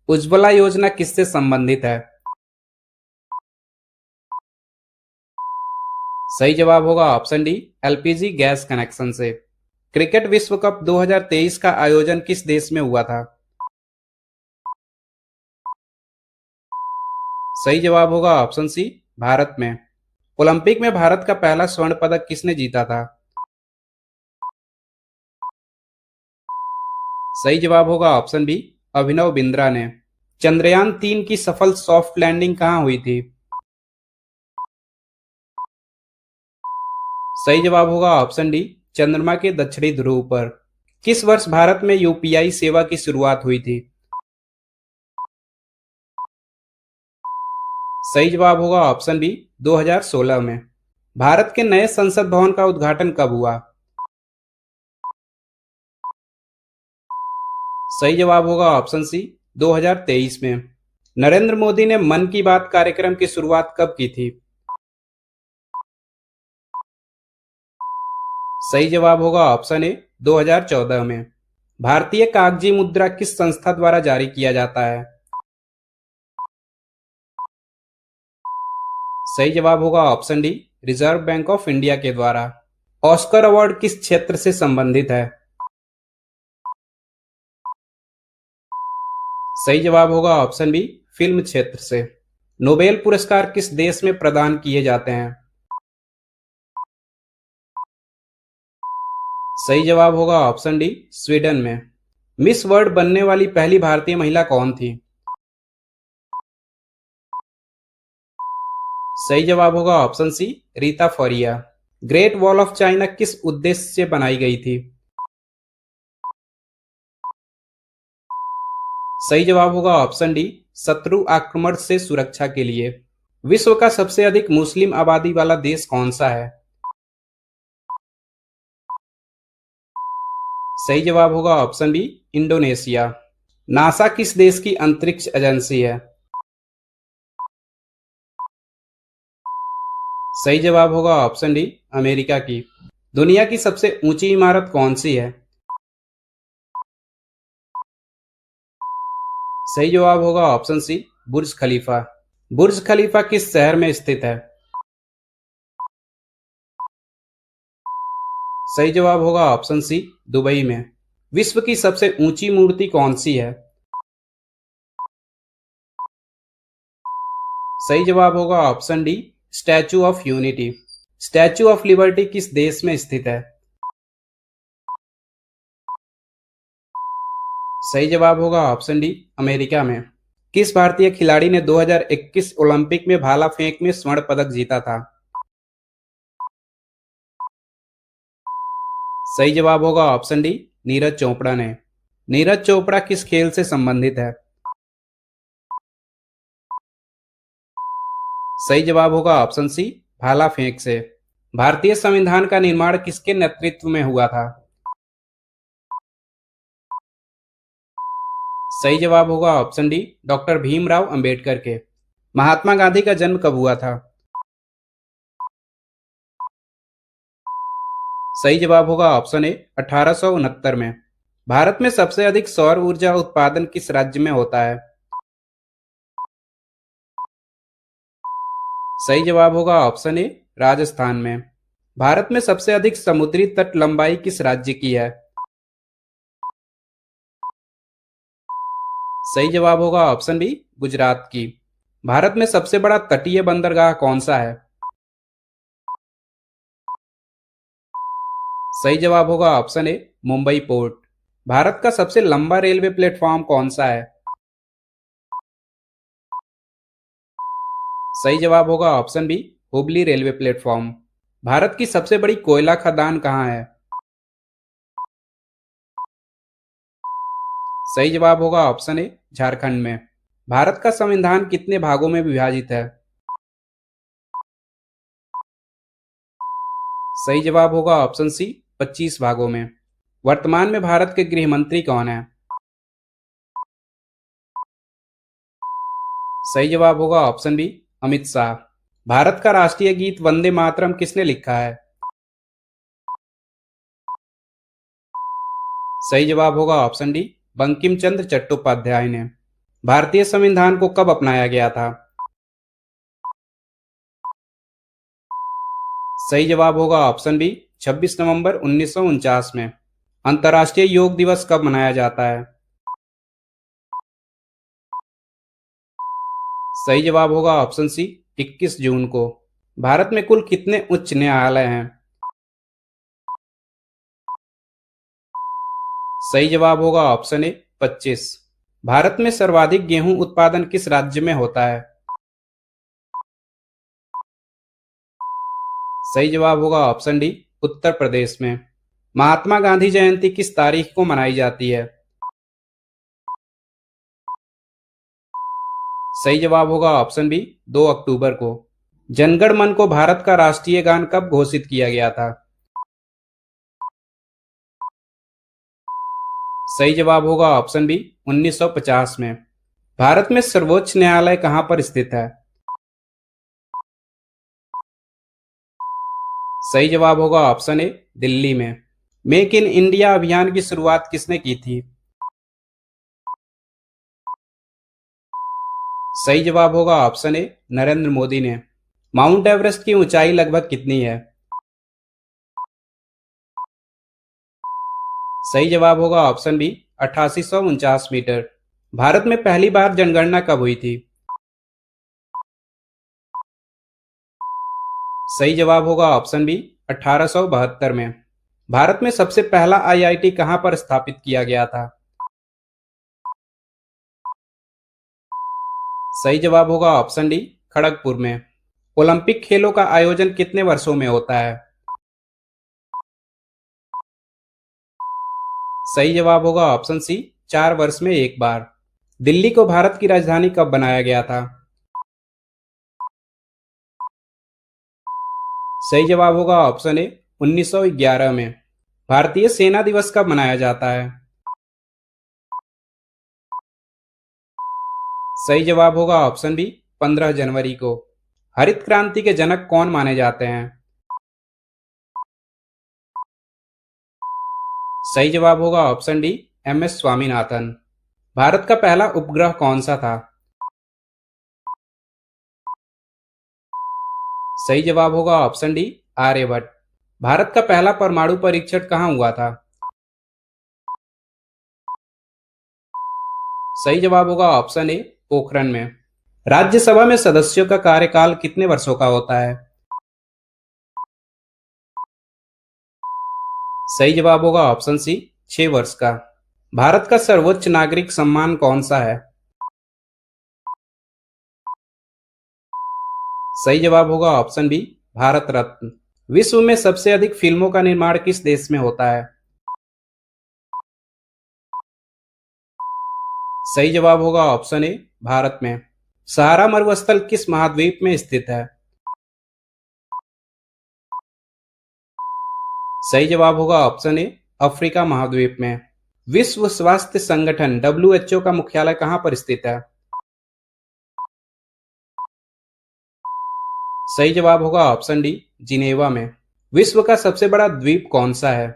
उज्ज्वला योजना किससे संबंधित है? सही जवाब होगा option D, LPG gas connection से। क्रिकेट विश्व कप 2023 का आयोजन किस देश में हुआ था? सही जवाब होगा ऑप्शन सी, भारत में। ओलंपिक में भारत का पहला स्वर्ण पदक किसने जीता था? सही जवाब होगा ऑप्शन बी, अभिनव बिंद्रा ने। चंद्रयान 3 की सफल सॉफ्ट लैंडिंग कहाँ हुई थी? सही जवाब होगा ऑप्शन डी, चंद्रमा के दक्षिणी ध्रुव पर। किस वर्ष भारत में यूपीआई सेवा की शुरुआत हुई थी? सही जवाब होगा ऑप्शन बी, 2016 में। भारत के नए संसद भवन का उद्घाटन कब हुआ? सही जवाब होगा ऑप्शन सी, 2023 में। नरेंद्र मोदी ने मन की बात कार्यक्रम की शुरुआत कब की थी? सही जवाब होगा ऑप्शन ए, 2014 में। भारतीय कागजी मुद्रा किस संस्था द्वारा जारी किया जाता है? सही जवाब होगा option D, reserve bank of India के द्वारा। ऑस्कर अवार्ड किस क्षेत्र से संबंधित है? सही जवाब होगा ऑप्शन बी, फिल्म क्षेत्र से। नोबेल पुरस्कार किस देश में प्रदान किए जाते हैं? सही जवाब होगा ऑप्शन डी, स्वीडन में। मिस वर्ल्ड बनने वाली पहली भारतीय महिला कौन थी? सही जवाब होगा option C, Reita Faria. Great wall of China किस उद्देश्य से बनाई गई थी? सही जवाब होगा ऑप्शन डी, शत्रु आक्रमण से सुरक्षा के लिए। विश्व का सबसे अधिक मुस्लिम आबादी वाला देश कौन सा है? सही जवाब होगा ऑप्शन बी इंडोनेशिया। नासा किस देश की अंतरिक्ष एजेंसी है? सही जवाब होगा ऑप्शन डी अमेरिका की। दुनिया की सबसे ऊंची इमारत कौन सी है? सही जवाब होगा ऑप्शन सी बुर्ज खलीफा। बुर्ज खलीफा किस शहर में स्थित है? सही जवाब होगा ऑप्शन सी दुबई में। विश्व की सबसे ऊंची मूर्ति कौन सी है? सही जवाब होगा option D statue of unity. Statue of liberty किस देश में स्थित है? सही जवाब होगा ऑप्शन डी अमेरिका में। किस भारतीय खिलाड़ी ने 2021 ओलंपिक में भाला फेंक में स्वर्ण पदक जीता था? सही जवाब होगा ऑप्शन डी नीरज चोपड़ा ने। नीरज चोपड़ा किस खेल से संबंधित है? सही जवाब होगा ऑप्शन सी भाला फेंक से। भारतीय संविधान का निर्माण किसके नेतृत्व में हुआ था? सही जवाब होगा option D doctor Bhimrao Ambedkar के। महात्मा गांधी का जन्म कब हुआ था? सही जवाब होगा ऑप्शन ए 1869 में। भारत में सबसे अधिक सौर ऊर्जा उत्पादन किस राज्य में होता है? सही जवाब होगा ऑप्शन ए राजस्थान में। भारत में सबसे अधिक समुद्री तट लंबाई किस राज्य की है? सही जवाब होगा ऑप्शन बी गुजरात की। भारत में सबसे बड़ा तटीय बंदरगाह कौन सा है? सही जवाब होगा ऑप्शन ए मुंबई पोर्ट। भारत का सबसे लंबा रेलवे प्लेटफॉर्म कौन सा है? सही जवाब होगा option B Hubli railway platform. Bharat की सबसे बड़ी कोयला खदान कहाँ है? सही जवाब होगा ऑप्शन ए झारखंड में। भारत का संविधान कितने भागों में विभाजित है? सही जवाब होगा ऑप्शन सी 25 भागों में। वर्तमान में भारत के गृह मंत्री कौन है? सही जवाब होगा ऑप्शन बी अमित शाह। भारत का राष्ट्रीय गीत वंदे मातरम किसने लिखा है? सही जवाब होगा ऑप्शन डी बंकिम चंद्र चट्टोपाध्याय ने। भारतीय संविधान को कब अपनाया गया था? सही जवाब होगा ऑप्शन बी 26 नवंबर 1949 में। अंतर्राष्ट्रीय योग दिवस कब मनाया जाता है? सही जवाब होगा ऑप्शन सी 21 जून को। भारत में कुल कितने उच्च न्यायालय हैं? सही जवाब होगा ऑप्शन ए 25। भारत में सर्वाधिक गेहूं उत्पादन किस राज्य में होता है? सही जवाब होगा ऑप्शन डी उत्तर प्रदेश में। महात्मा गांधी जयंती किस तारीख को मनाई जाती है? सही जवाब होगा ऑप्शन बी 2 अक्टूबर को। जनगण मन को भारत का राष्ट्रीय गान कब घोषित किया गया था? सही जवाब होगा ऑप्शन बी 1950 में। भारत में सर्वोच्च न्यायालय कहां पर स्थित है? सही जवाब होगा ऑप्शन ए दिल्ली में। मेक इन इंडिया अभियान की शुरुआत किसने की थी? सही जवाब होगा ऑप्शन ए नरेंद्र मोदी ने। माउंट एवरेस्ट की ऊंचाई लगभग कितनी है? सही जवाब होगा ऑप्शन बी 8849 मीटर। भारत में पहली बार जनगणना कब हुई थी? सही जवाब होगा ऑप्शन बी 1872 में। भारत में सबसे पहला आईआईटी कहां पर स्थापित किया गया था? सही जवाब होगा ऑप्शन डी खड़गपुर में। ओलंपिक खेलों का आयोजन कितने वर्षों में होता है? सही जवाब होगा ऑप्शन सी 4 वर्ष में एक बार। दिल्ली को भारत की राजधानी कब बनाया गया था? सही जवाब होगा ऑप्शन ए 1911 में। भारतीय सेना दिवस कब मनाया जाता है? सही जवाब होगा ऑप्शन बी 15 जनवरी को। हरित क्रांति के जनक कौन माने जाते हैं? सही जवाब होगा option D M S Swaminathan. Bharat का पहला उपग्रह कौन सा था? सही जवाब होगा ऑप्शन डी आर्यभट्ट। भारत का पहला परमाणु परीक्षण कहाँ हुआ था? सही जवाब होगा ऑप्शन ए पोखरण में। राज्यसभा में सदस्यों का कार्यकाल कितने वर्षों का होता है? सही जवाब होगा ऑप्शन सी 6 वर्ष का। भारत का सर्वोच्च नागरिक सम्मान कौन सा है? सही जवाब होगा ऑप्शन बी भारत रत्न। विश्व में सबसे अधिक फिल्मों का निर्माण किस देश में होता है? सही जवाब होगा ऑप्शन ए भारत में। सहारा मरुस्थल किस महाद्वीप में स्थित है? सही जवाब होगा ऑप्शन ए अफ्रीका महाद्वीप में। विश्व स्वास्थ्य संगठन WHO का मुख्यालय कहाँ पर स्थित है? सही जवाब होगा ऑप्शन डी जिनेवा में। विश्व का सबसे बड़ा द्वीप कौन सा है?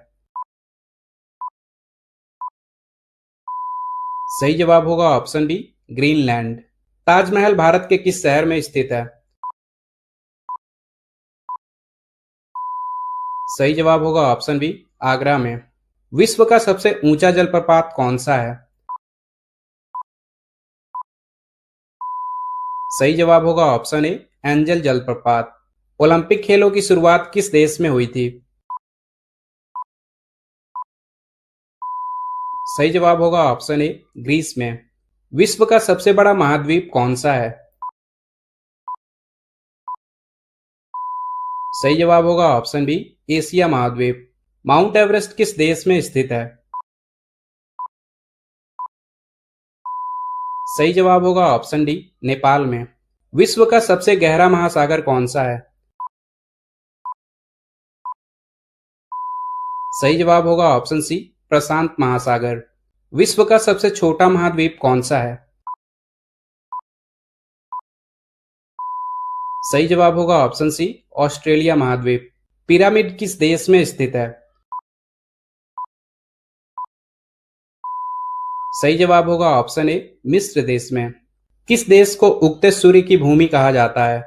सही जवाब होगा option B Greenland. Taj Mahal Bharat के किस शहर में स्थित है? सही जवाब होगा ऑप्शन बी आगरा में। विश्व का सबसे ऊंचा जलप्रपात कौन सा है? सही जवाब होगा ऑप्शन ए एंजल जलप्रपात। ओलंपिक खेलों की शुरुआत किस देश में हुई थी? सही जवाब होगा ऑप्शन ए ग्रीस में। विश्व का सबसे बड़ा महाद्वीप कौन सा है? सही जवाब होगा ऑप्शन बी एशिया महाद्वीप। माउंट एवरेस्ट किस देश में स्थित है? सही जवाब होगा ऑप्शन डी नेपाल में। विश्व का सबसे गहरा महासागर कौन सा है? सही जवाब होगा ऑप्शन सी प्रशांत महासागर। विश्व का सबसे छोटा महाद्वीप कौन सा है? सही जवाब होगा ऑप्शन सी ऑस्ट्रेलिया महाद्वीप। पिरामिड किस देश में स्थित है? सही जवाब होगा ऑप्शन ए मिस्र देश में। किस देश को उगते सूर्य की भूमि कहा जाता है?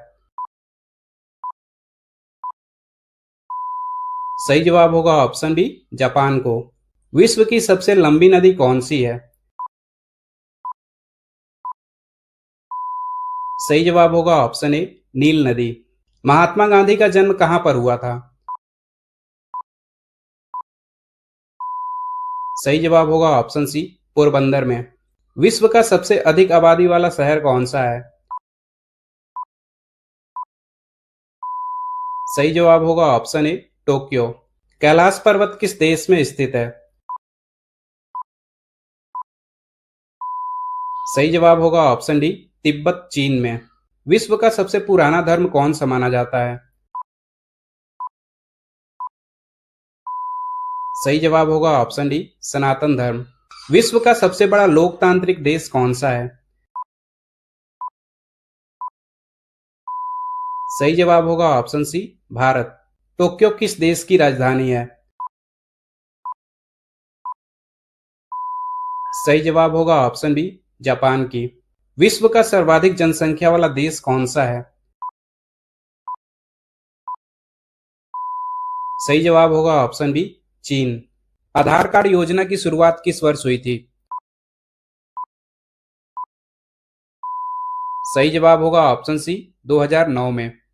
सही जवाब होगा ऑप्शन बी जापान को। विश्व की सबसे लंबी नदी कौन सी है? सही जवाब होगा ऑप्शन ए नील नदी। महात्मा गांधी का जन्म कहां पर हुआ था? सही जवाब होगा ऑप्शन सी पोरबंदर में। विश्व का सबसे अधिक आबादी वाला शहर कौन सा है? सही जवाब होगा ऑप्शन ए टोक्यो। कैलाश पर्वत किस देश में स्थित है? सही जवाब होगा ऑप्शन डी तिब्बत चीन में। विश्व का सबसे पुराना धर्म कौन सा माना जाता है? सही जवाब होगा ऑप्शन डी सनातन धर्म। विश्व का सबसे बड़ा लोकतांत्रिक देश कौन सा है? सही जवाब होगा ऑप्शन सी भारत। टोक्यो किस देश की राजधानी है? सही जवाब होगा ऑप्शन बी जापान की। विश्व का सर्वाधिक जनसंख्या वाला देश कौन सा है? सही जवाब होगा ऑप्शन बी चीन। आधार कार्ड योजना की शुरुआत किस वर्ष हुई थी? सही जवाब होगा ऑप्शन सी 2009 में।